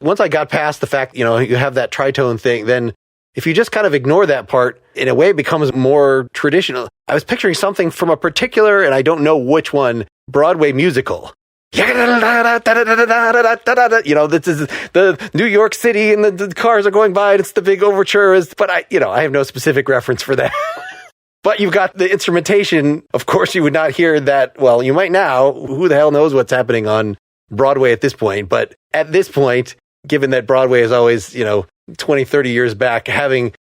once I got past the fact, you have that tritone thing, then if you just kind of ignore that part, in a way it becomes more traditional. I was picturing something from a particular, and I don't know which one, Broadway musical. This is the New York City and the cars are going by and it's the big overture. But I have no specific reference for that. But you've got the instrumentation. Of course, you would not hear that. Well, you might now. Who the hell knows what's happening on Broadway at this point? But at this point, given that Broadway is always, 20, 30 years back, having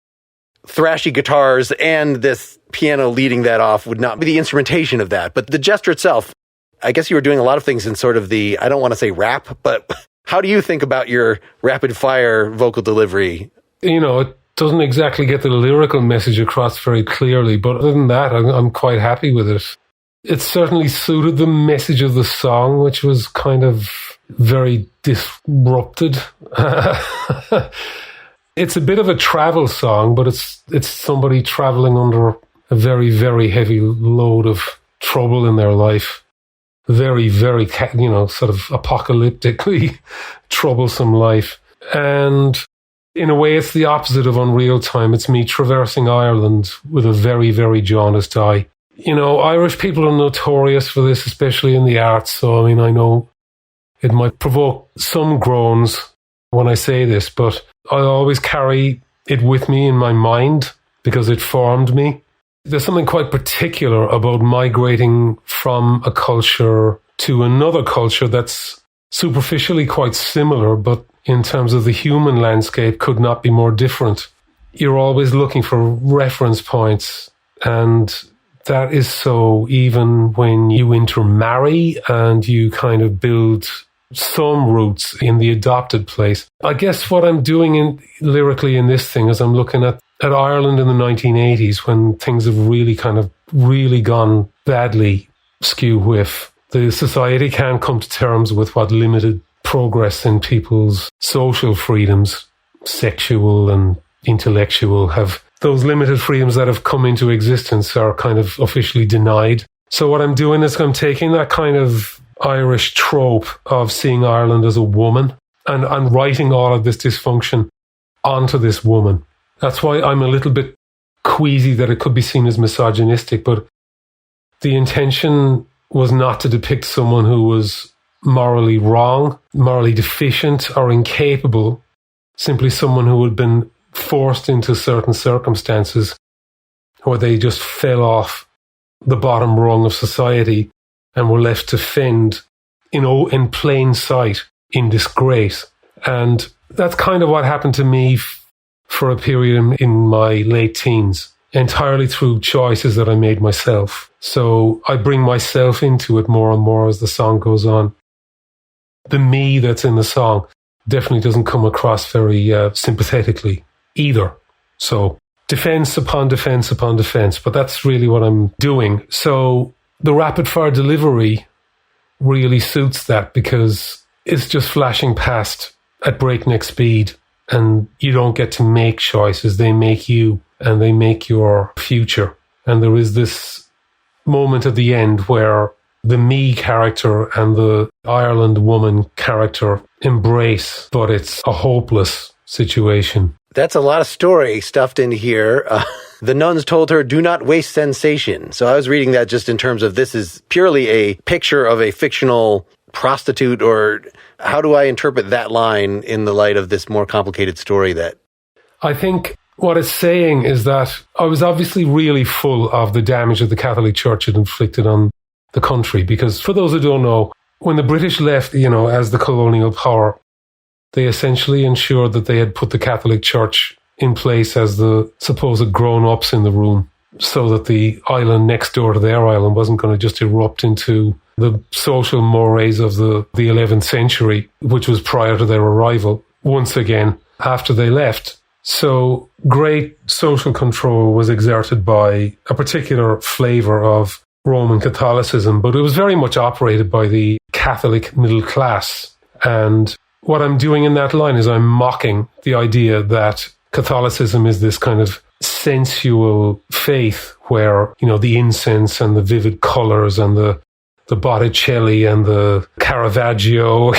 thrashy guitars and this piano leading that off would not be the instrumentation of that. But the gesture itself, I guess you were doing a lot of things in sort of the, I don't want to say rap, but how do you think about your rapid fire vocal delivery? It doesn't exactly get the lyrical message across very clearly, but other than that, I'm quite happy with it. It certainly suited the message of the song, which was kind of very disrupted. It's a bit of a travel song, but it's somebody traveling under a very, very heavy load of trouble in their life. Very, very, sort of apocalyptically troublesome life. And in a way, it's the opposite of Unreal Time. It's me traversing Ireland with a very, very jaundiced eye. Irish people are notorious for this, especially in the arts. So, I know it might provoke some groans when I say this, but I always carry it with me in my mind because it formed me. There's something quite particular about migrating from a culture to another culture that's superficially quite similar, but in terms of the human landscape could not be more different. You're always looking for reference points, and that is so even when you intermarry and you kind of build some roots in the adopted place. I guess what I'm doing lyrically in this thing is I'm looking at Ireland in the 1980s when things have really gone badly skew-whiff. The society can't come to terms with what limited progress in people's social freedoms, sexual and intellectual, have those limited freedoms that have come into existence are kind of officially denied. So what I'm doing is I'm taking that kind of Irish trope of seeing Ireland as a woman and I'm writing all of this dysfunction onto this woman. That's why I'm a little bit queasy that it could be seen as misogynistic, but the intention was not to depict someone who was morally wrong, morally deficient or incapable, simply someone who had been forced into certain circumstances where they just fell off the bottom rung of society and were left to fend in plain sight, in disgrace. And that's kind of what happened to me for a period in my late teens, entirely through choices that I made myself. So I bring myself into it more and more as the song goes on. The me that's in the song definitely doesn't come across very sympathetically either. So defense upon defense upon defense, but that's really what I'm doing. So the rapid fire delivery really suits that because it's just flashing past at breakneck speed and you don't get to make choices. They make you and they make your future. And there is this moment at the end where the me character and the Ireland woman character embrace, but it's a hopeless situation. That's a lot of story stuffed in here. The nuns told her, do not waste sensation. So I was reading that just in terms of this is purely a picture of a fictional prostitute, or how do I interpret that line in the light of this more complicated story that... I think what it's saying is that I was obviously really full of the damage that the Catholic Church had inflicted on the country, because for those who don't know, when the British left, as the colonial power, they essentially ensured that they had put the Catholic Church in place as the supposed grown-ups in the room, so that the island next door to their island wasn't going to just erupt into the social mores of the 11th century, which was prior to their arrival, once again, after they left. So great social control was exerted by a particular flavour of Roman Catholicism, but it was very much operated by the Catholic middle class. And what I'm doing in that line is I'm mocking the idea that Catholicism is this kind of sensual faith where, the incense and the vivid colours and the Botticelli and the Caravaggio,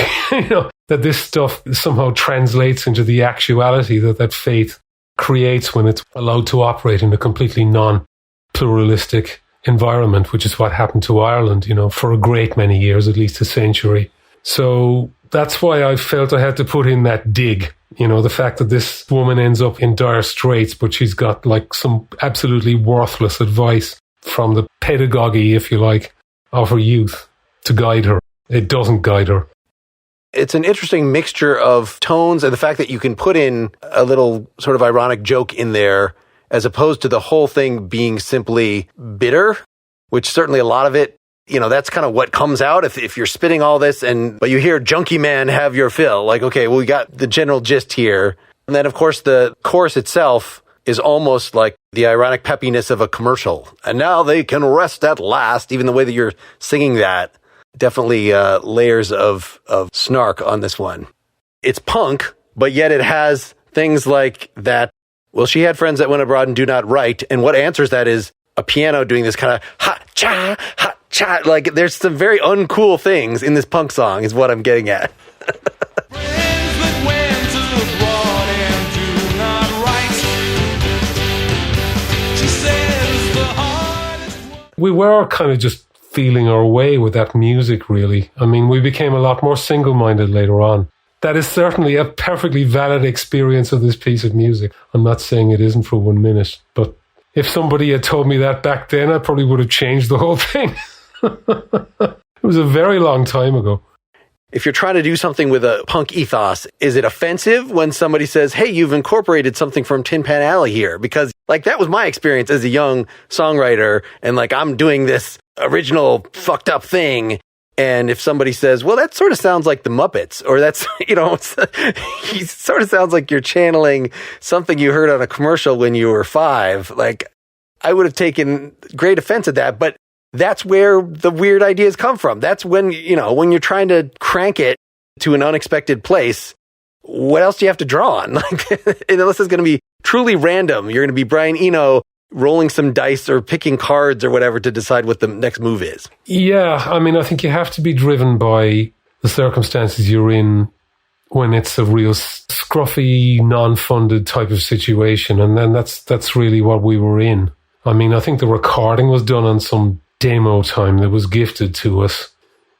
that this stuff somehow translates into the actuality that faith creates when it's allowed to operate in a completely non-pluralistic environment, which is what happened to Ireland, for a great many years, at least a century. So that's why I felt I had to put in that dig, the fact that this woman ends up in dire straits, but she's got like some absolutely worthless advice from the pedagogy, if you like, of her youth to guide her. It doesn't guide her. It's an interesting mixture of tones and the fact that you can put in a little sort of ironic joke in there as opposed to the whole thing being simply bitter, which certainly a lot of it, that's kind of what comes out if you're spitting all this but you hear Junkie Man have your fill. Like, okay, well, we got the general gist here. And then, of course, the chorus itself is almost like the ironic peppiness of a commercial. And now they can rest at last, even the way that you're singing that. Definitely layers of snark on this one. It's punk, but yet it has things like that. Well, she had friends that went abroad and do not write. And what answers that is a piano doing this kind of ha-cha, ha-cha. Like, there's some very uncool things in this punk song is what I'm getting at. We were kind of just feeling our way with that music, really. I mean, we became a lot more single-minded later on. That is certainly a perfectly valid experience of this piece of music. I'm not saying it isn't for 1 minute, but if somebody had told me that back then, I probably would have changed the whole thing. It was a very long time ago. If you're trying to do something with a punk ethos, is it offensive when somebody says, hey, you've incorporated something from Tin Pan Alley here? Because that was my experience as a young songwriter, and I'm doing this original fucked up thing. And if somebody says, well, that sort of sounds like the Muppets, or that's, it sort of sounds like you're channeling something you heard on a commercial when you were 5. I would have taken great offense at that, but that's where the weird ideas come from. That's when, when you're trying to crank it to an unexpected place, what else do you have to draw on? Unless it's going to be truly random, you're going to be Brian Eno rolling some dice or picking cards or whatever to decide what the next move is. Yeah, I mean, I think you have to be driven by the circumstances you're in when it's a real scruffy, non-funded type of situation. And then that's really what we were in. I mean, I think the recording was done on some demo time that was gifted to us.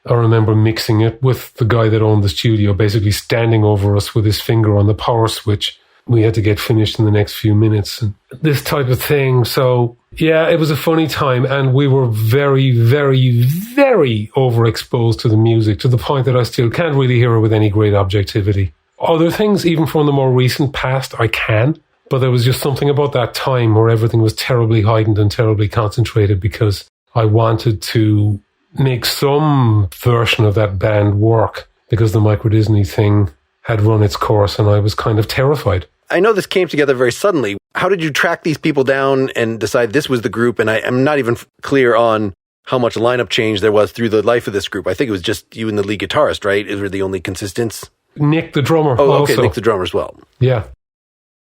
I remember mixing it with the guy that owned the studio, basically standing over us with his finger on the power switch. We had to get finished in the next few minutes and this type of thing. So, yeah, it was a funny time, and we were very, very, very overexposed to the music, to the point that I still can't really hear it with any great objectivity. Other things, even from the more recent past, I can, but there was just something about that time where everything was terribly heightened and terribly concentrated because I wanted to make some version of that band work, because the Microdisney thing had run its course and I was kind of terrified. I know this came together very suddenly. How did you track these people down and decide this was the group? And I'm not even clear on how much lineup change there was through the life of this group. I think it was just you and the lead guitarist, right? Is were the only constants? Nick, the drummer. Oh, okay, also. Nick, the drummer as well. Yeah.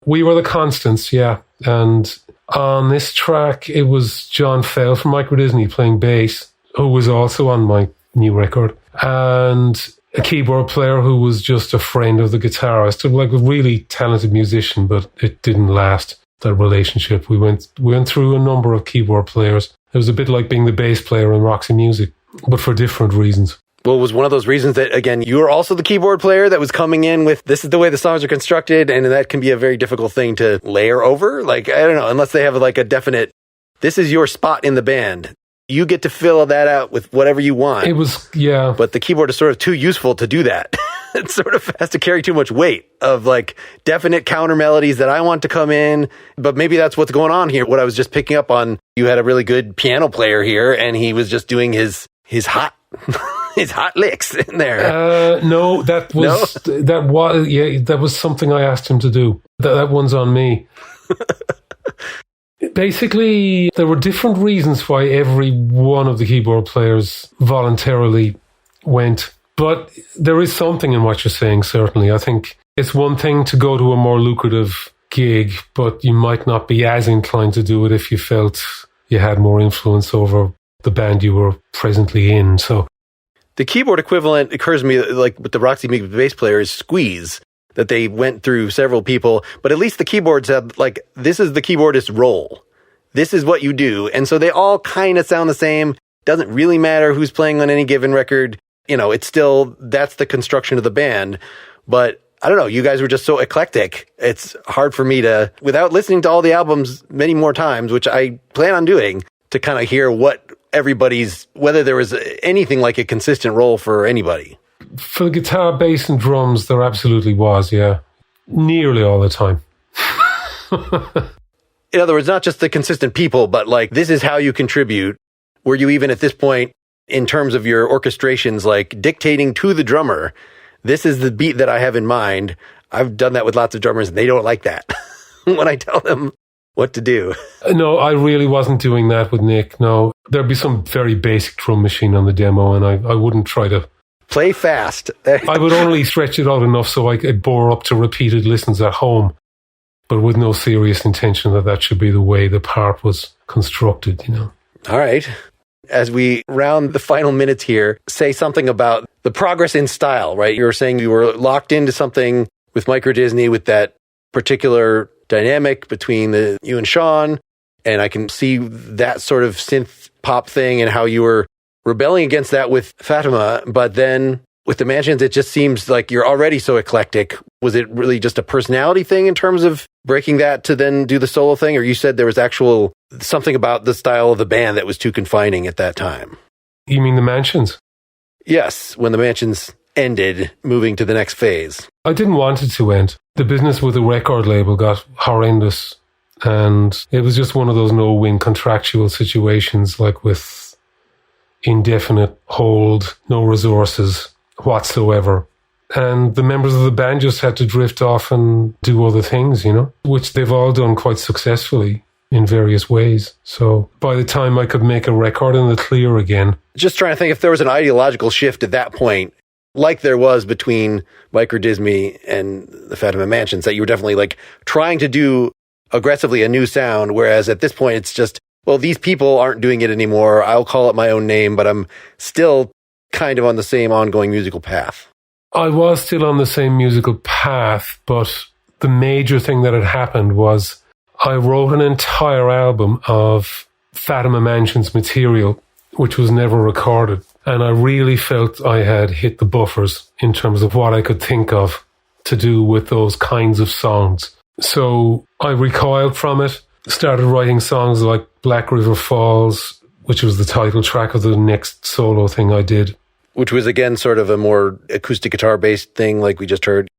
We were the constants, yeah. And on this track, it was John Fell from Microdisney playing bass, who was also on my new record, and a keyboard player who was just a friend of the guitarist, a really talented musician, but it didn't last, that relationship. We went through a number of keyboard players. It was a bit like being the bass player in Roxy Music, but for different reasons. Well, it was one of those reasons that, again, you were also the keyboard player that was coming in with, this is the way the songs are constructed, and that can be a very difficult thing to layer over. I don't know, unless they have a definite, this is your spot in the band. You get to fill that out with whatever you want. It was, yeah. But the keyboard is sort of too useful to do that. It sort of has to carry too much weight of definite counter melodies that I want to come in. But maybe that's what's going on here. What I was just picking up on, you had a really good piano player here, and he was just doing his hot his hot licks in there. No, that was something I asked him to do. That one's on me. Basically, there were different reasons why every one of the keyboard players voluntarily went. But there is something in what you're saying, certainly. I think it's one thing to go to a more lucrative gig, but you might not be as inclined to do it if you felt you had more influence over the band you were presently in. So The keyboard equivalent occurs to me, like with the Roxy Music bass player, is Squeeze, that they went through several people, but at least the keyboards have, like, this is the keyboardist's role. This is what you do. And so they all kind of sound the same. Doesn't really matter who's playing on any given record. You know, it's still, that's the construction of the band. But I don't know, you guys were just so eclectic. It's hard for me to, without listening to all the albums many more times, which I plan on doing, to kind of hear what everybody's, whether there was anything like a consistent role for anybody. For the guitar, bass, and drums, there absolutely was, yeah. Nearly all the time. In other words, not just the consistent people, but like, this is how you contribute. Were you even at this point, in terms of your orchestrations, like dictating to the drummer, this is the beat that I have in mind? I've done that with lots of drummers, and they don't like that when I tell them what to do. No, I really wasn't doing that with Nick, no. There'd be some very basic drum machine on the demo, and I wouldn't try to play fast. I would only stretch it out enough so I could bore up to repeated listens at home, but with no serious intention that should be the way the part was constructed, you know. All right. As we round the final minutes here, say something about the progress in style, right? You were saying you were locked into something with Microdisney, with that particular dynamic between you and Sean, and I can see that sort of synth pop thing and how you were rebelling against that with Fatima, but then with the Mansions, it just seems like you're already so eclectic. Was it really just a personality thing in terms of breaking that to then do the solo thing? Or you said there was actual something about the style of the band that was too confining at that time? You mean the Mansions? Yes, when the Mansions ended, moving to the next phase. I didn't want it to end. The business with the record label got horrendous, and it was just one of those no-win contractual situations, like with indefinite hold, no resources whatsoever. And the members of the band just had to drift off and do other things, you know, which they've all done quite successfully in various ways. So by the time I could make a record in the clear again. Just trying to think if there was an ideological shift at that point, like there was between Microdisney and the Fatima Mansions, that you were definitely like trying to do aggressively a new sound, whereas at this point it's just, well, these people aren't doing it anymore. I'll call it my own name, but I'm still kind of on the same ongoing musical path. I was still on the same musical path, but the major thing that had happened was I wrote an entire album of Fatima Mansions material, which was never recorded. And I really felt I had hit the buffers in terms of what I could think of to do with those kinds of songs. So I recoiled from it, started writing songs like Black River Falls, which was the title track of the next solo thing I did. Which was, again, sort of a more acoustic guitar-based thing like we just heard.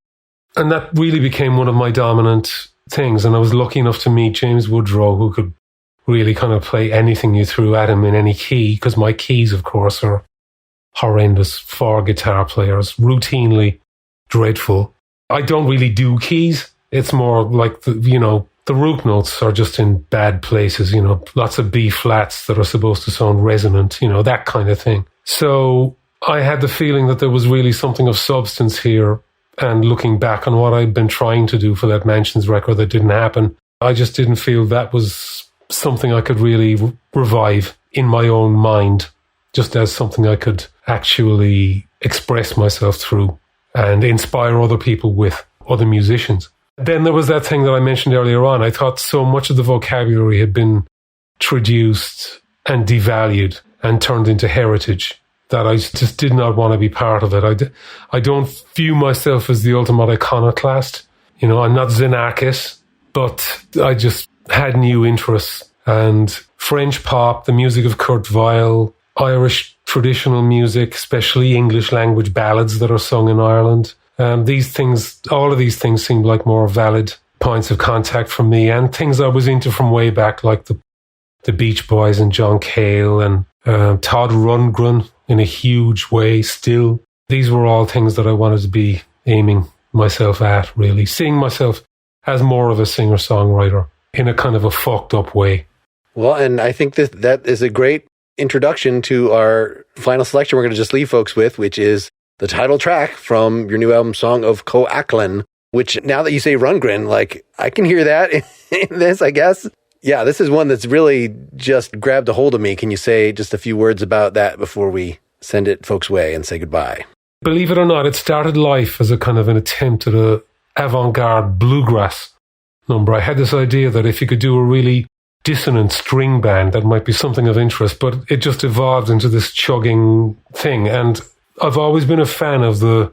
And that really became one of my dominant things. And I was lucky enough to meet James Woodrow, who could really kind of play anything you threw at him in any key, because my keys, of course, are horrendous for guitar players, routinely dreadful. I don't really do keys. It's more like, the root notes are just in bad places, lots of B flats that are supposed to sound resonant, that kind of thing. So I had the feeling that there was really something of substance here. And looking back on what I'd been trying to do for that Mansions record that didn't happen, I just didn't feel that was something I could really revive in my own mind, just as something I could actually express myself through and inspire other people with, other musicians. Then there was that thing that I mentioned earlier on. I thought so much of the vocabulary had been traduced and devalued and turned into heritage that I just did not want to be part of it. I don't view myself as the ultimate iconoclast. I'm not Xenakis, but I just had new interests. And French pop, the music of Kurt Weill, Irish traditional music, especially English language ballads that are sung in Ireland. All of these things seemed like more valid points of contact for me, and things I was into from way back, like the Beach Boys and John Cale and Todd Rundgren in a huge way still. These were all things that I wanted to be aiming myself at, really. Seeing myself as more of a singer-songwriter in a kind of a fucked up way. Well, and I think that is a great introduction to our final selection we're going to just leave folks with, which is the title track from your new album, Song of Co-Acklan, which now that you say Rundgren, like I can hear that in this, I guess. Yeah, this is one that's really just grabbed a hold of me. Can you say just a few words about that before we send it folks' way and say goodbye. Believe it or not, it started life as a kind of an attempt at a avant-garde bluegrass number. I had this idea that if you could do a really dissonant string band, that might be something of interest, but it just evolved into this chugging thing. And I've always been a fan of the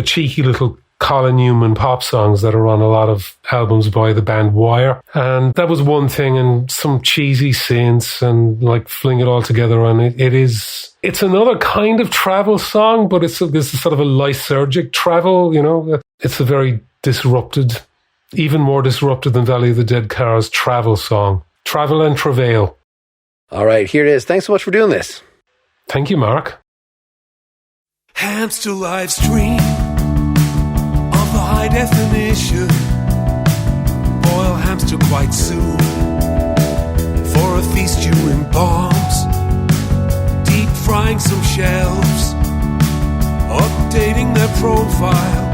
cheeky little Colin Newman pop songs that are on a lot of albums by the band Wire. And that was one thing, and some cheesy synths and like fling it all together. And it's another kind of travel song, but this is sort of a lysergic travel, you know. It's a very disrupted, even more disrupted than Valley of the Dead Cars travel song. Travel and travail. All right, here it is. Thanks so much for doing this. Thank you, Mark. Hamster live stream of the high definition. Boil hamster quite soon for a feast you in bombs. Deep frying some shelves, updating their profile.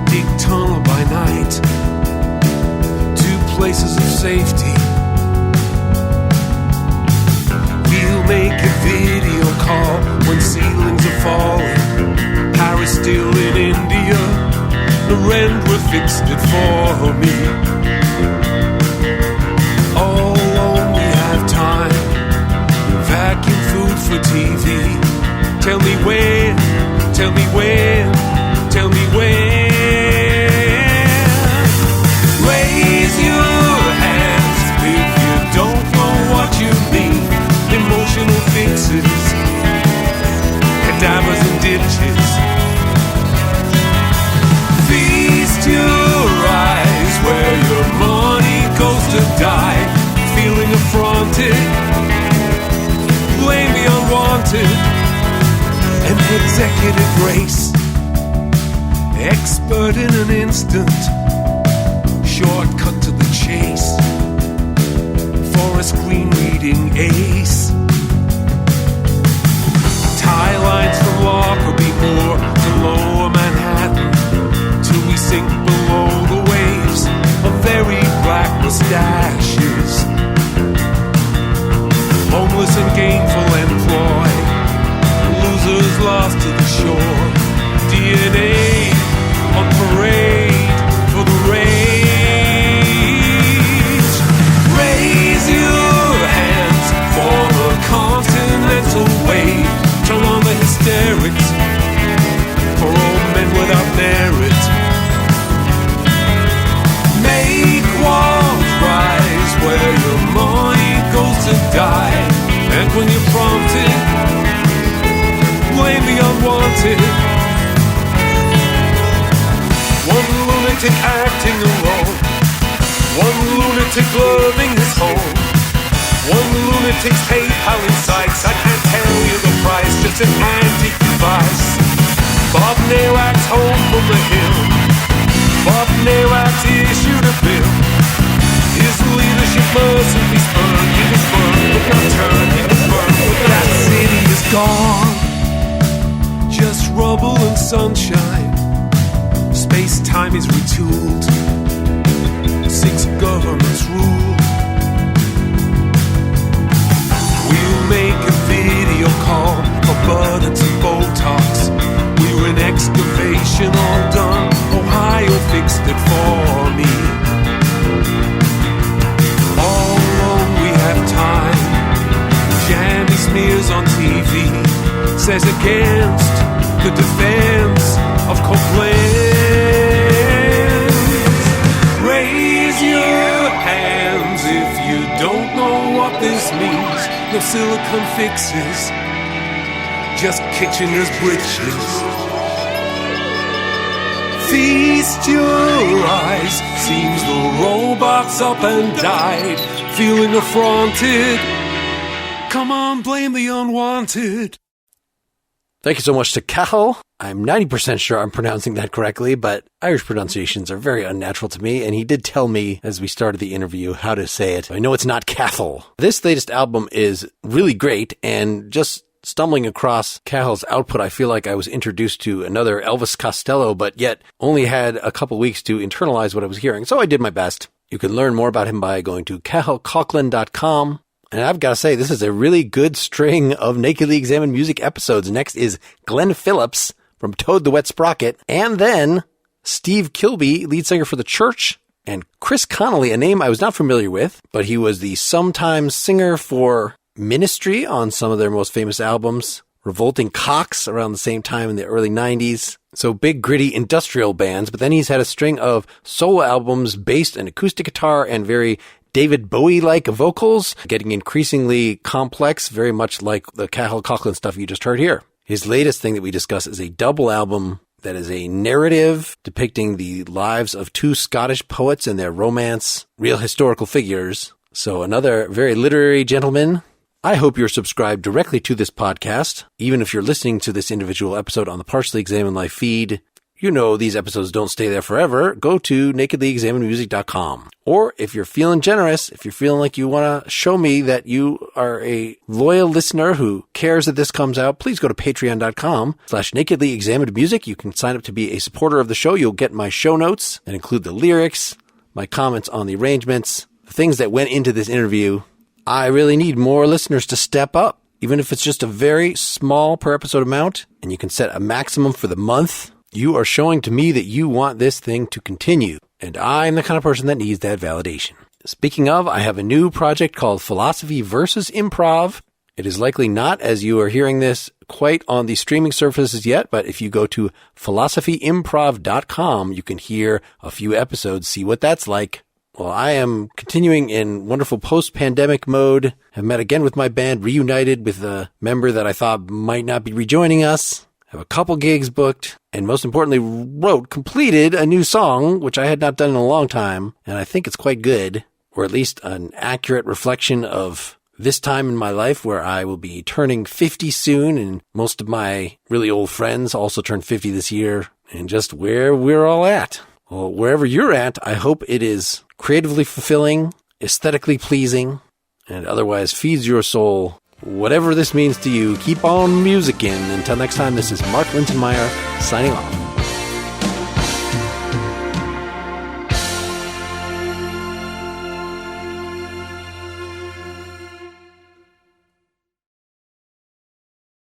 Dig tunnel by night, 2 places of safety. We'll make a video call when ceilings are falling. Paris still in India, Narendra fixed it for me. All alone we have time, vacuum food for TV. Tell me when, tell me when, tell me when. Raise your hands if you don't know what you mean. Emotional fixes, cadavers and ditches. Feast your eyes where your money goes to die. Feeling affronted, blame the unwanted. An executive race, expert in an instant, shortcut to the chase. For a screen reading ace. Tie lines from Lockerbie Moor to Lower Manhattan, till we sink below the waves of very black mustaches. Homeless and gainful employ, losers lost to the shore. DNA on parade for the rage. Raise your hands for the continental wave. Turn on the hysterics for old men without merit. Make walls rise where your money goes to die. And when you're prompted, blame the unwanted. One lunatic acting alone, one lunatic loving his home, one lunatic's PayPal insights. I can't tell you the price, just an antique device. Bob Narak's home from the hill. Bob Narak's issued a bill. His leadership mustn't be spurned. He was burned, but not turned. He was burned, but that city is gone. Just rubble and sunshine. Space-time is retooled. 6 governments rule. We'll make a video call for buttons and Botox. We're in excavation, all done. Ohio fixed it for me. All alone we have time. Jammy smears on TV says against the defense of Copeland. Raise your hands if you don't know what this means. No silicone fixes, just Kitchener's britches. Feast your eyes, seems the robot's up and died. Feeling affronted, come on, blame the unwanted. Thank you so much to Cathal. I'm 90% sure I'm pronouncing that correctly, but Irish pronunciations are very unnatural to me, and he did tell me as we started the interview how to say it. I know it's not Cathal. This latest album is really great, and just stumbling across Cathal's output, I feel like I was introduced to another Elvis Costello, but yet only had a couple weeks to internalize what I was hearing, so I did my best. You can learn more about him by going to cathalcoughlan.com And I've got to say, this is a really good string of Nakedly Examined Music episodes. Next is Glenn Phillips from Toad the Wet Sprocket, and then Steve Kilby, lead singer for The Church, and Chris Connolly, a name I was not familiar with, but he was the sometime singer for Ministry on some of their most famous albums, Revolting Cocks around the same time in the early 90s. So big, gritty industrial bands, but then he's had a string of solo albums based in acoustic guitar and very David Bowie-like vocals, getting increasingly complex, very much like the Cathal Coughlan stuff you just heard here. His latest thing that we discuss is a double album that is a narrative depicting the lives of two Scottish poets and their romance, real historical figures. So another very literary gentleman. I hope you're subscribed directly to this podcast, even if you're listening to this individual episode on the Partially Examined Life feed. You know these episodes don't stay there forever. Go to nakedlyexaminedmusic.com. Or if you're feeling generous, if you're feeling like you want to show me that you are a loyal listener who cares that this comes out, please go to patreon.com/nakedlyexaminedmusic. You can sign up to be a supporter of the show. You'll get my show notes that include the lyrics, my comments on the arrangements, the things that went into this interview. I really need more listeners to step up, even if it's just a very small per episode amount, and you can set a maximum for the month. You are showing to me that you want this thing to continue, and I'm the kind of person that needs that validation. Speaking of, I have a new project called Philosophy versus Improv. It is likely not, as you are hearing this, quite on the streaming services yet, but if you go to philosophyimprov.com, you can hear a few episodes, see what that's like. Well, I am continuing in wonderful post-pandemic mode. Have met again with my band, reunited with a member that I thought might not be rejoining us. Have a couple gigs booked, and most importantly, completed a new song, which I had not done in a long time, and I think it's quite good, or at least an accurate reflection of this time in my life where I will be turning 50 soon, and most of my really old friends also turn 50 this year, and just where we're all at. Well, wherever you're at, I hope it is creatively fulfilling, aesthetically pleasing, and otherwise feeds your soul. Whatever this means to you, keep on musicking. Until next time, this is Mark Lintonmeyer signing off.